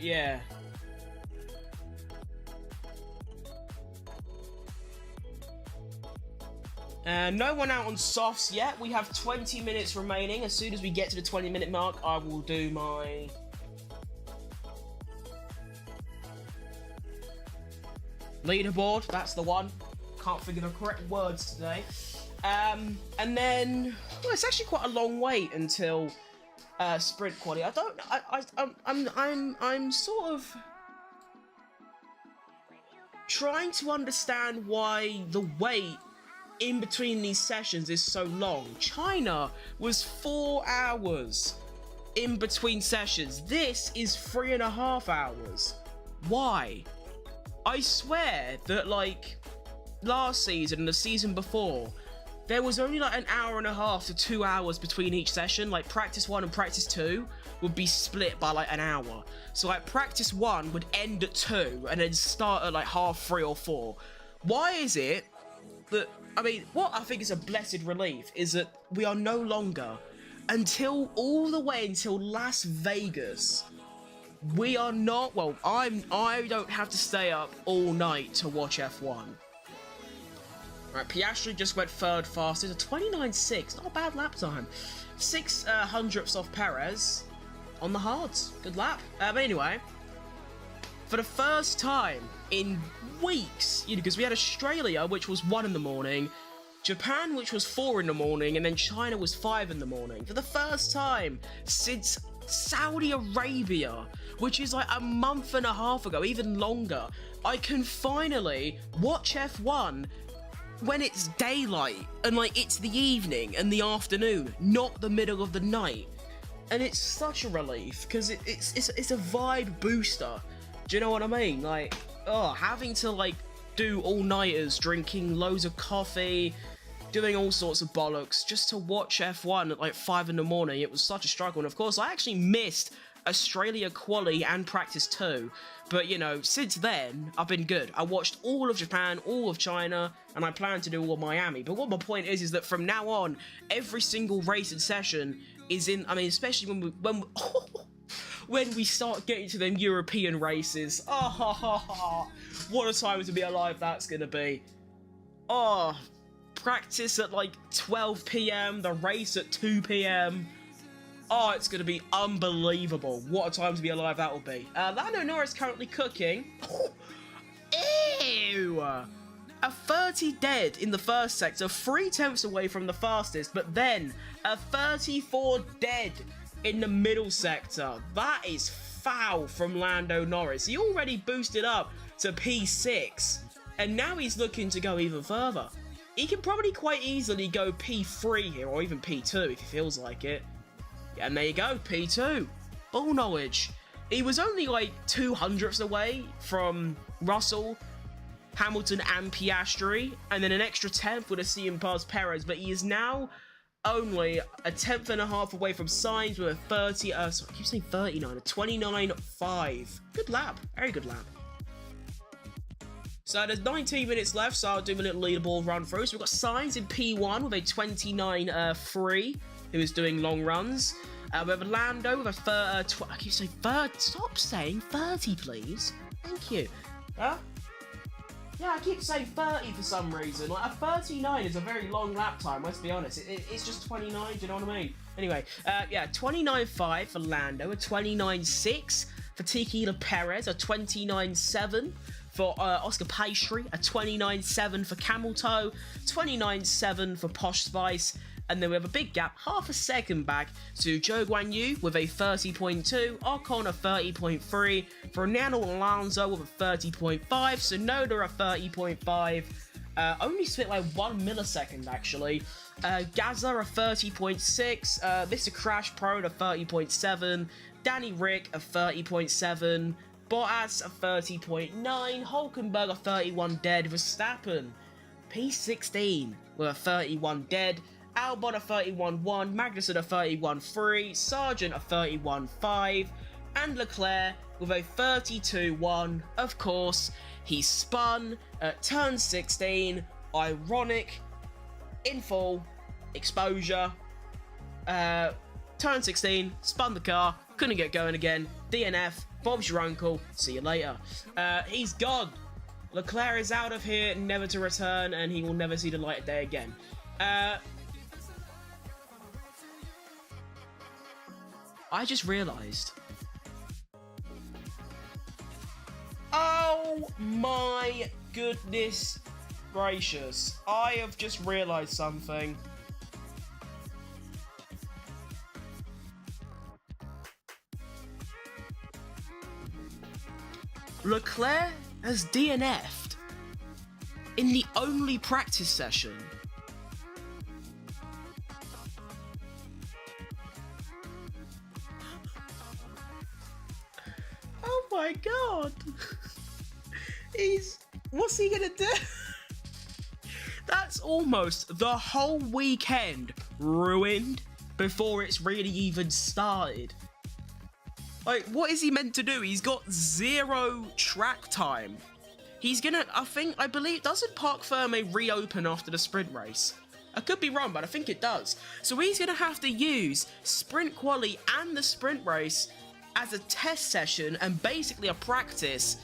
yeah. No one out on softs yet. We have 20 minutes remaining. As soon as we get to the 20-minute mark, I will do my leaderboard. That's the one. Can't figure the correct words today. And then, well, it's actually quite a long wait until sprint quality. I'm sort of trying to understand why the wait in between these sessions is so long. China was 4 hours in between sessions. This is 3.5 hours. Why? I swear that, like, last season and the season before, there was only like 1.5 hours to 2 hours between each session. Like, practice 1 and practice 2 would be split by like an hour. So like practice 1 would end at 2 and then start at like 3:30 or 4. Why is it that, I mean, what I think is a blessed relief is that we are no longer, until all the way until Las Vegas, we are not, well, I don't have to stay up all night to watch F1. Right, Piastri just went third fastest, a 29.6, not a bad lap time. 6 hundredths off Perez on the hards. Good lap. But anyway, for the first time in weeks, you know, because we had Australia, which was 1 in the morning, Japan, which was 4 in the morning, and then China was 5 in the morning. For the first time since Saudi Arabia, which is like a month and a half ago, even longer, I can finally watch F1 when it's daylight and like it's the evening and the afternoon, not the middle of the night. And it's such a relief because it's a vibe booster. Do you know what I mean? Like, oh, having to like do all-nighters, drinking loads of coffee, doing all sorts of bollocks just to watch F1 at like 5 in the morning. It was such a struggle. And of course, I actually missed Australia quali and practice too. But you know, since then, I've been good. I watched all of Japan, all of China, and I plan to do all of Miami. But what my point is that from now on, every single race and session is in, I mean, especially when we start getting to them European races. Oh, what a time to be alive that's gonna be. Oh, practice at like 12 p.m, the race at 2 p.m. Oh, it's going to be unbelievable. What a time to be alive that will be. Lando Norris currently cooking. Ew! A 30 dead in the first sector, 3 tenths away from the fastest, but then a 34 dead in the middle sector. That is foul from Lando Norris. He already boosted up to P6, and now he's looking to go even further. He can probably quite easily go P3 here, or even P2 if he feels like it. And there you go, P2. Ball knowledge. He was only like 2 hundredths away from Russell, Hamilton and Piastri, and then an extra tenth would have seen him pass Perez, but he is now only a tenth and a half away from Sainz with a 30, sorry, I keep saying 39, a 29.5. Good lap, very good lap. So there's 19 minutes left, so I'll do a little leaderboard run through. So we've got Sainz in P1 with a 29.3, who is doing long runs. We have Lando with a I keep saying stop saying 30, please. Thank you. Huh? Yeah, I keep saying 30 for some reason. Like, a 39 is a very long lap time, let's be honest. It's just 29, do you know what I mean? Anyway, yeah, 29.5 for Lando, a 29.6 for Tequila Perez, a 29.7 for Oscar Piastri, a 29.7 for Camel Toe, 29.7 for Posh Spice, and then we have a big gap, half a second back to Zhou Guanyu with a 30.2, Ocon a 30.3, Fernando Alonso with a 30.5, Tsunoda a 30.5, only split like 1 millisecond actually, Gazza a 30.6, Mr. Crash Pro a 30.7, Danny Rick a 30.7, Bottas a 30.9, Hulkenberg a 31 dead, Verstappen P16 with a 31 dead, Albon a 31.1, Magnussen a 31.3, Sargent a 31.5, and Leclerc with a 32.1. Of course, he spun at turn 16, ironic, in full, exposure, turn 16, spun the car, couldn't get going again, DNF, Bob's your uncle, see you later. He's gone. Leclerc is out of here, never to return, and he will never see the light of day again. I just realised. Oh my goodness gracious. I have just realised something. Leclerc has DNF'd in the only practice session. Oh my god. What's he gonna do? That's almost the whole weekend ruined before it's really even started. Like, what is he meant to do? He's got 0 track time. He's gonna, I believe, doesn't Parc Ferme reopen after the sprint race? I could be wrong, but I think it does. So he's gonna have to use sprint quali and the sprint race as a test session and basically a practice,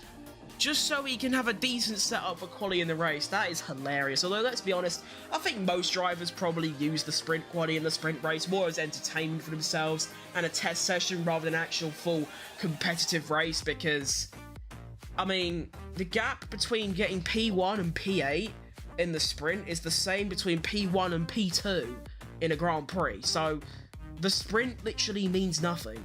just so he can have a decent setup for quali in the race. That is hilarious. Although, let's be honest, I think most drivers probably use the sprint quali and the sprint race more as entertainment for themselves and a test session rather than actual full competitive race, because, I mean, the gap between getting P1 and P8 in the sprint is the same between P1 and P2 in a Grand Prix. So, the sprint literally means nothing.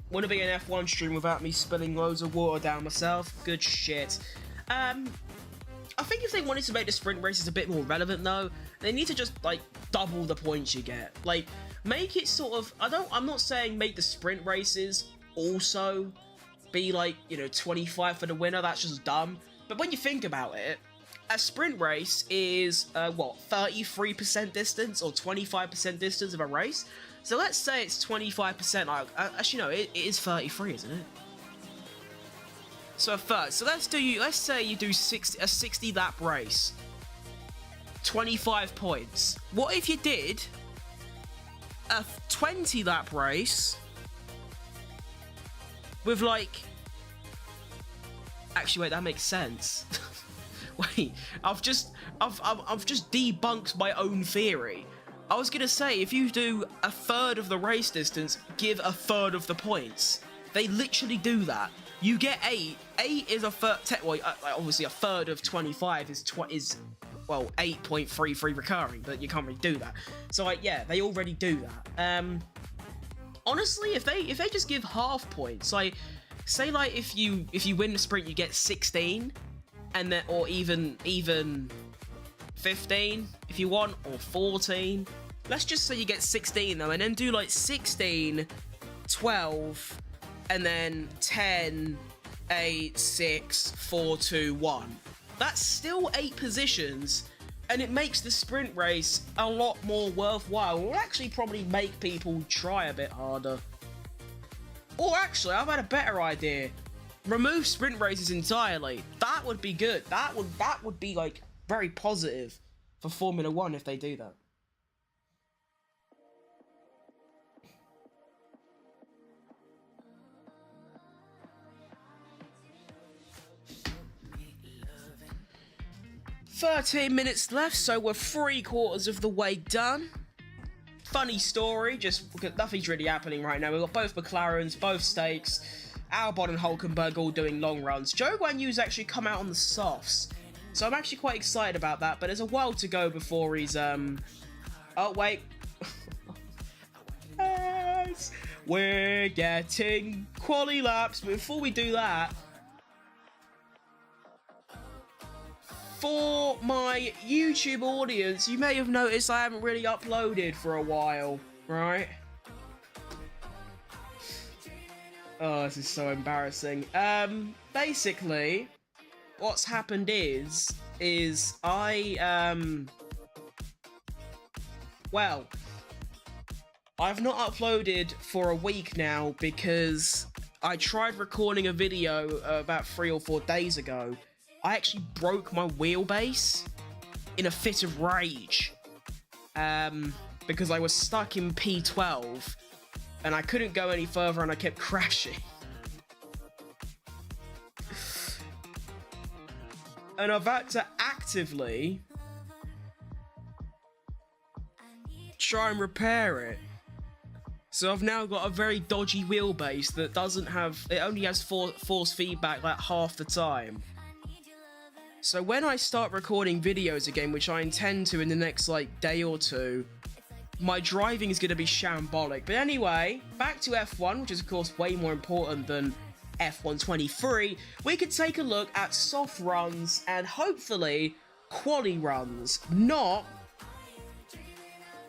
Wouldn't be an F1 stream without me spilling loads of water down myself. Good shit. I think if they wanted to make the sprint races a bit more relevant, though, they need to just, like, double the points you get. Like, make it sort of... I'm not saying make the sprint races also be, like, you know, 25 for the winner. That's just dumb. But when you think about it, a sprint race is, what, 33% distance or 25% distance of a race? So let's say it's 25%. Actually, no, it is 33, isn't it? So a third. So let's say you do a 60 lap race. 25 points. What if you did a 20 lap race with, like... Actually, wait, that makes sense. Wait, I've just debunked my own theory. I was gonna say, if you do a third of the race distance, give a third of the points. They literally do that. You get 8. 8 is a third. Well, obviously a third of 25 is 8.33 recurring, but you can't really do that. So, like, yeah, they already do that. Honestly, if they just give half points, like, say, like, if you win the sprint, you get 16, and then, or even 15 if you want, or 14. Let's just say you get 16 though, and then do like 16, 12, and then 10, 8, 6, 4, 2, 1. That's still 8 positions, and it makes the sprint race a lot more worthwhile. It will actually probably make people try a bit harder. Or actually, I've had a better idea. Remove sprint races entirely. That would be good. That would be, like, very positive for Formula 1 if they do that. "13 minutes left, so we're 3/4 of the way done. Funny story, just because nothing's really happening right now. We've got both McLarens, both Stakes, Albon and Hulkenberg all doing long runs. Joe Guan Yu's actually come out on the softs, so I'm actually quite excited about that, but there's a while to go before he's, oh, wait. Yes, we're getting quali laps. Before we do that, for my YouTube audience, you may have noticed I haven't really uploaded for a while, right? Oh, this is so embarrassing. Basically, what's happened is well, I've not uploaded for a week now because I tried recording a video about 3 or 4 days ago. I actually broke my wheelbase in a fit of rage because I was stuck in P12 and I couldn't go any further and I kept crashing. And I've had to actively try and repair it. So I've now got a very dodgy wheelbase that doesn't have, it only has force feedback like half the time. So when I start recording videos again, which I intend to in the next like day or two, my driving is going to be shambolic. But anyway, back to F1, which is of course way more important than F1 23. We could take a look at soft runs and hopefully quali runs, not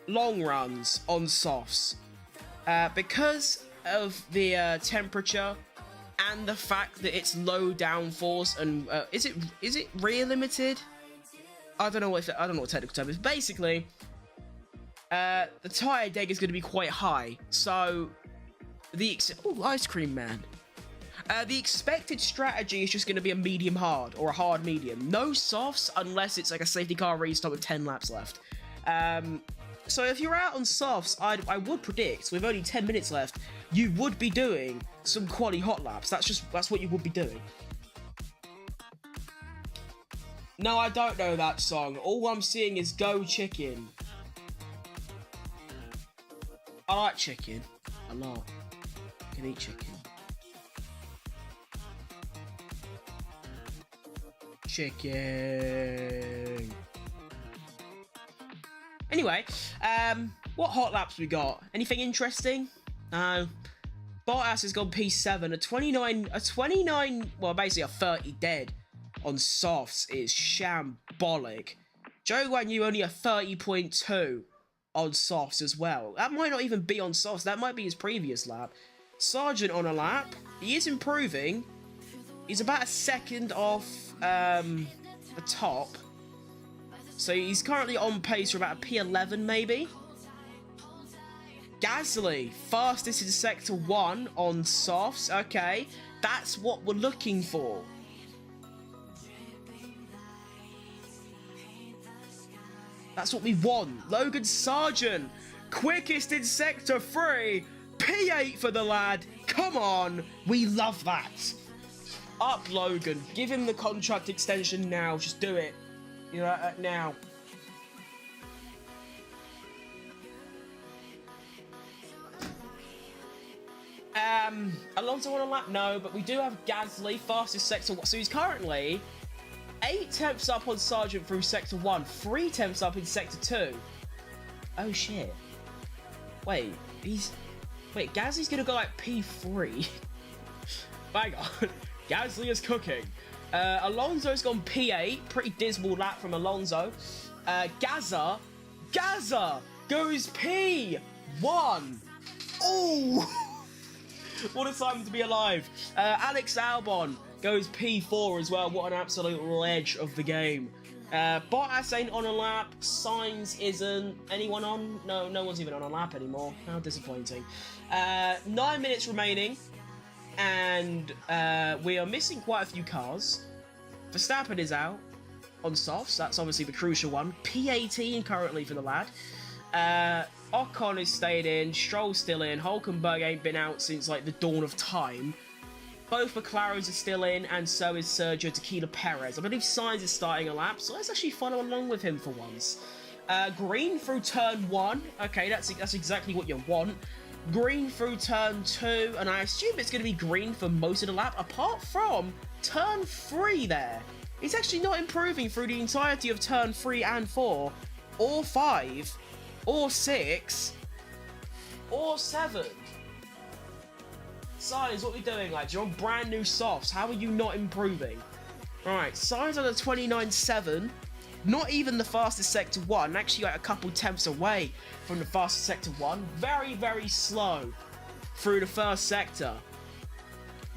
long runs on softs. Because of the temperature and the fact that it's low downforce and is it rear limited? I don't know what technical term is. Basically, the tire deg is going to be quite high. So ice cream man. The expected strategy is just going to be a medium hard or a hard medium. No softs unless it's like a safety car restart with 10 laps left. So if you're out on softs, I would predict, with only 10 minutes left, you would be doing some quali hot laps. That's what you would be doing. No, I don't know that song. All I'm seeing is Go Chicken. I like chicken a lot. I can eat chicken. Chicken. Anyway, what hot laps we got? Anything interesting? No. Bottas has gone P7. A 29, well, basically a 30 dead on softs is shambolic. Zhou Guanyu only a 30.2 on softs as well. That might not even be on softs. That might be his previous lap. Sargent on a lap. He is improving. He's about a second off the top. So he's currently on pace for about a P11 maybe. Gasly, fastest in Sector 1 on softs. Okay, that's what we're looking for. That's what we want. Logan Sargent, quickest in Sector 3. P8 for the lad. Come on, we love that. Up Logan, give him the contract extension now. Just do it. You know, now. Alonso on a lap? No, but we do have Gasly, fastest Sector 1. So he's currently 8 tenths up on Sargent through Sector 1, 3 tenths up in Sector 2. Oh shit. Wait, Gasly's gonna go like P3. Hang on. Gasly is cooking. Alonso's gone P8. Pretty dismal lap from Alonso. Gaza goes P1. Ooh! What a time to be alive. Alex Albon goes P4 as well. What an absolute ledge of the game. Bottas ain't on a lap. Sainz isn't. Anyone on? No one's even on a lap anymore. How disappointing. 9 minutes remaining. And we are missing quite a few cars. Verstappen is out on softs. That's obviously the crucial one. P18 currently for the lad. Ocon has stayed in. Stroll's still in. Hulkenberg ain't been out since like the dawn of time. Both McLarens are still in, and so is Sergio Tequila Perez. I believe Sainz is starting a lap, so let's actually follow along with him for once. Green through turn 1. Okay, that's exactly what you want. Green through turn 2, and I assume it's going to be green for most of the lap, apart from turn 3 there. It's actually not improving through the entirety of turn 3 and 4, or 5, or 6, or 7. Sainz, what are we doing, lads? You're on brand new softs. How are you not improving? Alright, Sainz on a 29.7. Not even the fastest Sector 1. Actually, like a couple tenths away from the fastest Sector 1. Very, very slow through the first sector.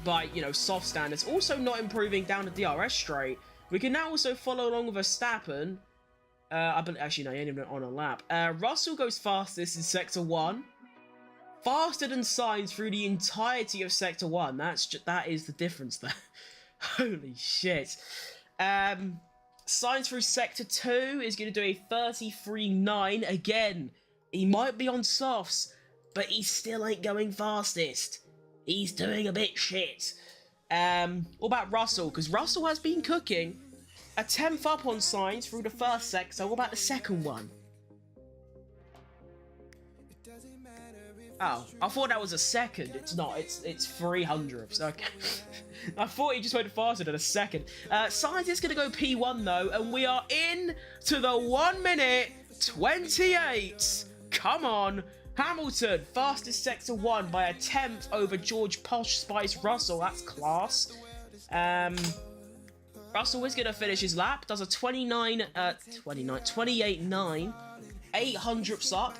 By, you know, soft standards. Also not improving down the DRS straight. We can now also follow along with Verstappen. Actually, no, he ain't even on a lap. Russell goes fastest in Sector 1. Faster than Sainz through the entirety of Sector 1. That is the difference there. Holy shit. Sainz through Sector 2 is going to do a 33.9. Again, he might be on softs, but he still ain't going fastest. He's doing a bit shit. What about Russell? Because Russell has been cooking. A 10th up on Sainz through the first sector. What about the second one? Oh, I thought that was a second. It's not. It's 300ths. Okay. I thought he just went faster than a second. Sainz is going to go P1 though, and we are in to the 1 minute 28. Come on. Hamilton, fastest Sector 1 by a 10th over George Posh Spice Russell. That's class. Russell is going to finish his lap. Does a 28.9. 800ths up.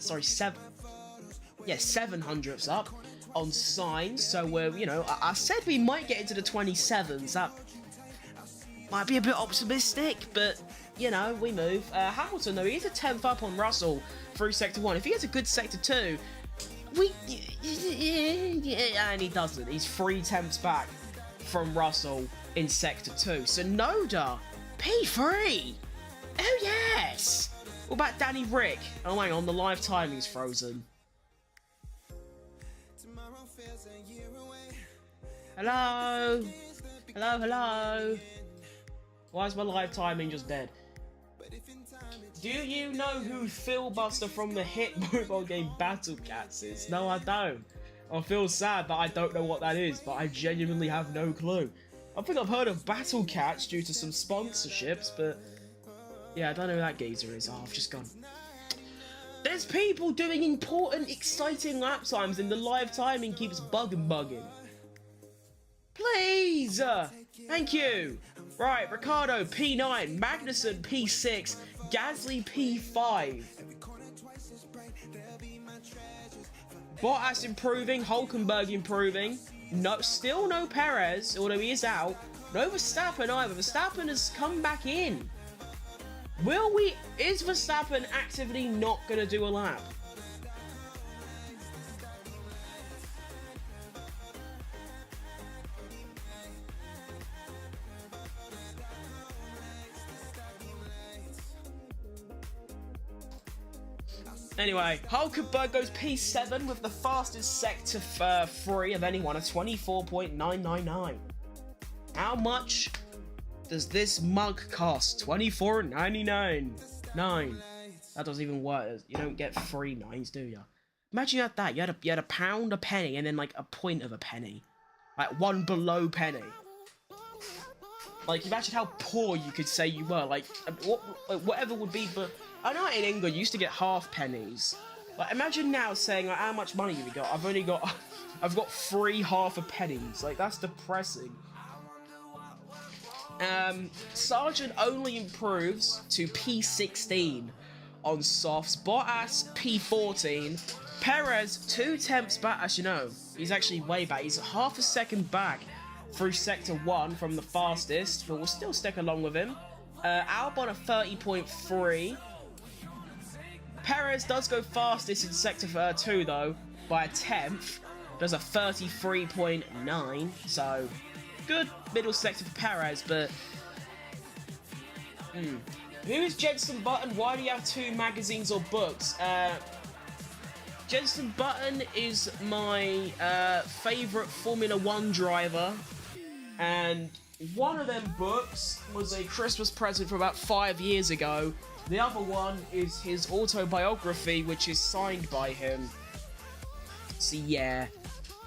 Sorry, 700ths up on Sainz. So we're, you know, I said we might get into the 27s. That might be a bit optimistic, but, you know, we move. Hamilton, though, he is a 10th up on Russell through Sector 1. If he has a good Sector 2, and he doesn't. He's 3 tenths back from Russell in Sector 2. Sonoda, P3. Oh, yes. What about Danny Rick? Oh, hang on, the live timing's frozen. Hello? Hello, hello? Why is my live timing just dead? Do you know who Philbuster from the hit mobile game Battle Cats is? No, I don't. I feel sad that I don't know what that is, but I genuinely have no clue. I think I've heard of Battle Cats due to some sponsorships, but yeah, I don't know who that geezer is. Oh, I've just gone. There's people doing important, exciting lap times and the live timing keeps bugging. Please! Thank you! Right, Ricardo P9, Magnussen P6, Gasly P5. Bottas improving, Hulkenberg improving. No, still no Perez, although he is out. No Verstappen either. Verstappen has come back in. Is Verstappen actively not going to do a lap? Anyway, Hulkenberg goes P7 with the fastest sector 3 of anyone at 24.999. How much does this mug cost? $24.99. That doesn't even work. You don't get 3 nines, do you? Imagine you had that. You had a pound, a penny, and then like a point of a penny. Like one below penny. Like, imagine how poor you could say you were. Like, whatever would be, but I know in England you used to get half pennies. Like, imagine now saying, like, how much money have you got? I've got 3 half a pennies. Like, that's depressing. Sargent only improves to P16 on softs. Bottas P14. Perez 2 tenths back. As you know, he's actually way back. He's half a second back through sector 1 from the fastest, but we'll still stick along with him. Albon a 30.3. Perez does go fastest in sector 2 though, by a tenth. Does a 33.9, so good middle sector for Perez, but who is Jenson Button? Why do you have 2 magazines or books? Jenson Button is my favourite Formula 1 driver, and one of them books was a Christmas present from about 5 years ago. The other one is his autobiography, which is signed by him. So yeah,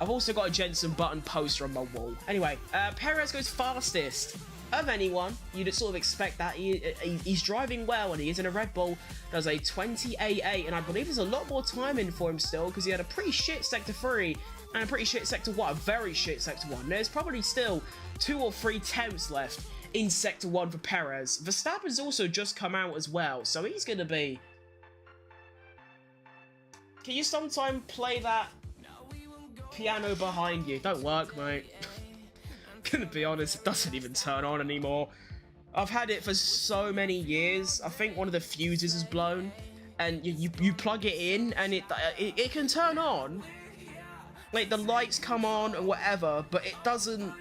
I've also got a Jenson Button poster on my wall. Anyway, Perez goes fastest of anyone. You'd sort of expect that. He's driving well, and he is in a Red Bull. Does a 28.8, and I believe there's a lot more time in for him still, because he had a pretty shit sector 3 and a pretty shit sector 1, a very shit sector 1. There's probably still 2 or 3 tenths left in sector 1 for Perez. Verstappen's also just come out as well, so he's going to be... Can you sometime play that piano behind you? Don't work, mate. I'm gonna be honest, it doesn't even turn on anymore. I've had it for so many years. I think one of the fuses is blown, and you plug it in, and it can turn on. Like, the lights come on or whatever, but it doesn't,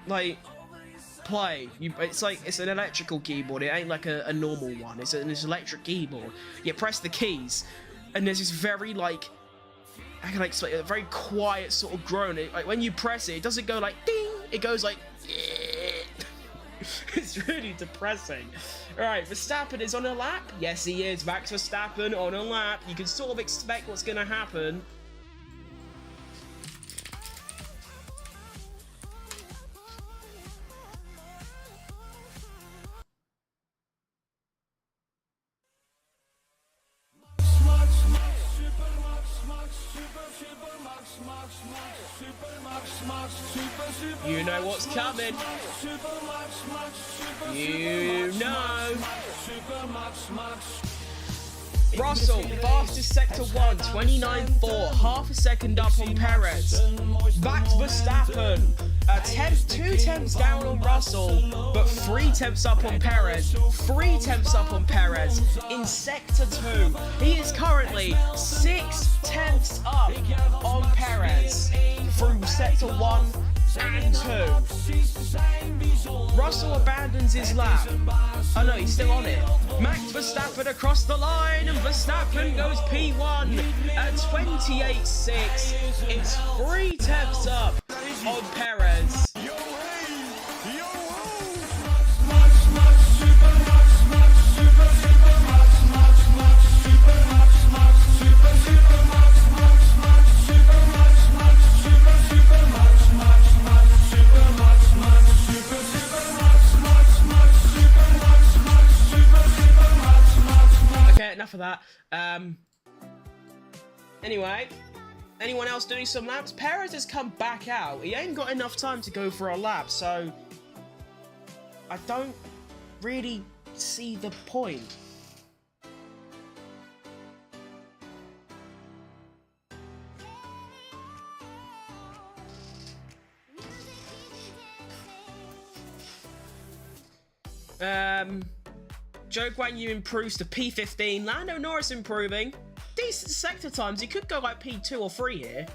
like, play. It's like, it's an electrical keyboard. It ain't like a normal one. It's an electric keyboard. You press the keys, and there's this very, like, I can explain, a very quiet sort of groan. Like, when you press it, it doesn't go like ding. It goes like, it's really depressing. Alright, Verstappen is on a lap. Yes, he is. Max Verstappen on a lap. You can sort of expect what's going to happen. You know what's coming. You know. Russell, fastest sector 1, 29.4, half a second up on Perez. Back to Verstappen, 2 tenths down on Russell, but 3 tenths up on Perez, 3 tenths up on Perez in sector 2. He is currently 6 tenths up on Perez through sector 1 and 2. Russell abandons his lap. Oh no, he's still on it. Max Verstappen across the line, and Verstappen goes P1 at 28.6. It's 3 tenths up on Perez. Enough of that. Anyway, anyone else doing some laps? Perez has come back out. He ain't got enough time to go for a lap, so I don't really see the point. Zhou Guanyu improves to P15. Lando Norris improving. Decent sector times. He could go like P2 or 3 here.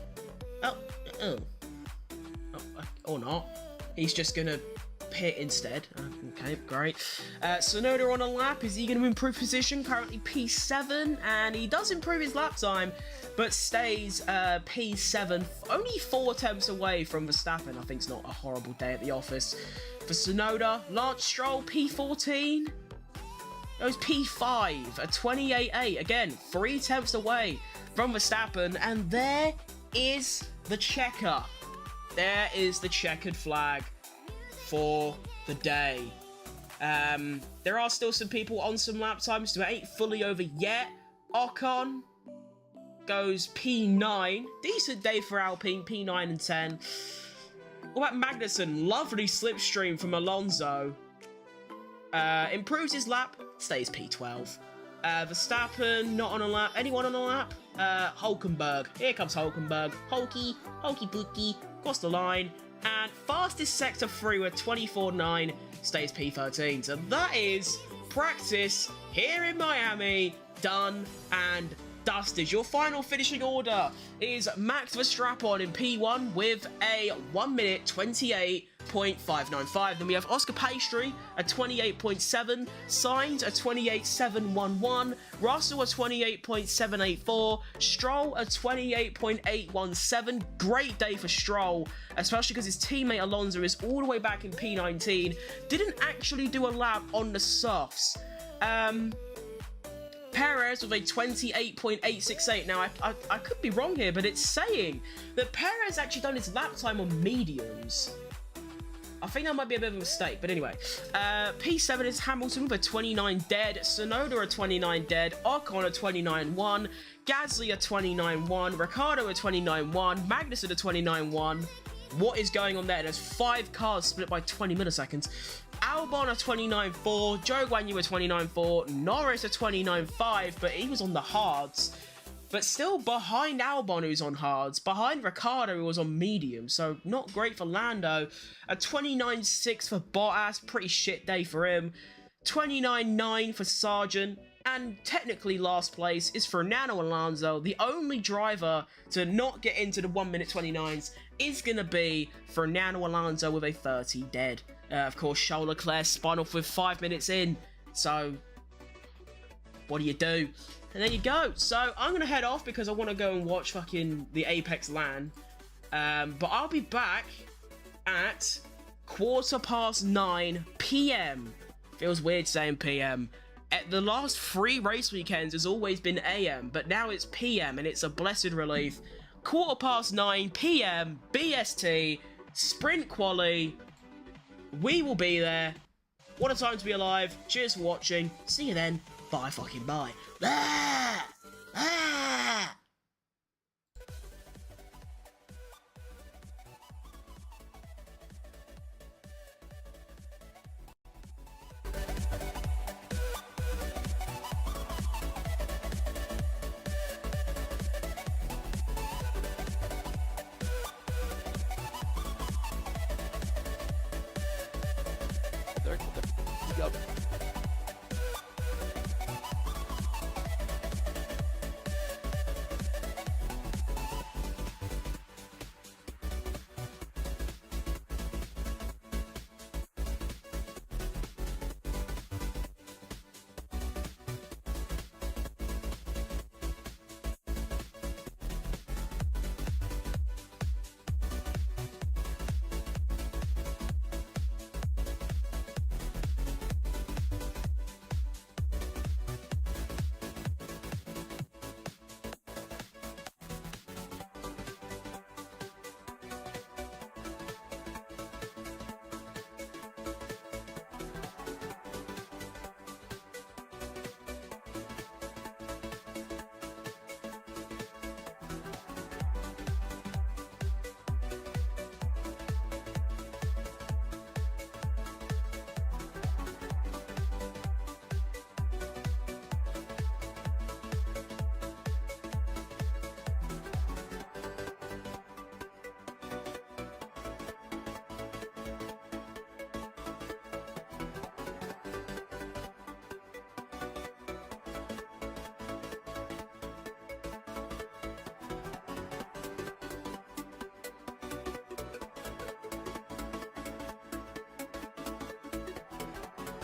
Or not. He's just going to pit instead. Okay, great. Tsunoda on a lap. Is he going to improve position? Currently P7. And he does improve his lap time, but stays P7. Only 4 attempts away from Verstappen. I think it's not a horrible day at the office. For Tsunoda, Lance Stroll, P14. Goes P5 at 28.8. Again, 3 tenths away from Verstappen. And there is the checker. There is the checkered flag for the day. There are still some people on some lap times, so it ain't fully over yet. Ocon goes P9. Decent day for Alpine, P9 and 10. What about Magnussen? Lovely slipstream from Alonso. Improves his lap, stays P12. Verstappen, not on a lap. Anyone on a lap? Hulkenberg. Here comes Hulkenberg. Hulky Pookie, across the line. And fastest sector through at 24.9, stays P13. So that is practice here in Miami, done and dusted. Your final finishing order is Max Verstappen in P1 with a 1 minute 28.595. Then we have Oscar Piastri at 28.7, Sainz at 28.711, Russell at 28.784, Stroll at 28.817. Great day for Stroll, especially because his teammate Alonso is all the way back in P19. Didn't actually do a lap on the softs. Perez with a 28.868. Now, I could be wrong here, but it's saying that Perez actually done his lap time on mediums. I think that might be a bit of a mistake, but anyway. P7 is Hamilton with a 29 dead, Tsunoda a 29 dead, Ocon a 29.1, Gasly a 29.1, Ricciardo a 29.1, Magnussen a 29.1. What is going on there? There's 5 cars split by 20 milliseconds. Albon a 29.4, Zhou Guanyu a 29.4, Norris a 29.5, but he was on the hards. But still behind Albon, who's on hards, behind Ricciardo, who was on medium, so not great for Lando. A 29.6 for Bottas, pretty shit day for him. 29.9 for Sargent, and technically last place is Fernando Alonso. The only driver to not get into the 1 minute 29s is going to be Fernando Alonso with a 30 dead. Of course, Charles Leclerc spun off with 5 minutes in, so what do you do? And there you go. So I'm going to head off because I want to go and watch fucking the Apex LAN. But I'll be back at 9:15 p.m. Feels weird saying p.m. At the last 3 race weekends has always been a.m. But now it's p.m. and it's a blessed relief. 9:15 p.m. BST. Sprint quali. We will be there. What a time to be alive. Cheers for watching. See you then. Bye fucking bye. Ah! Ah! There you go.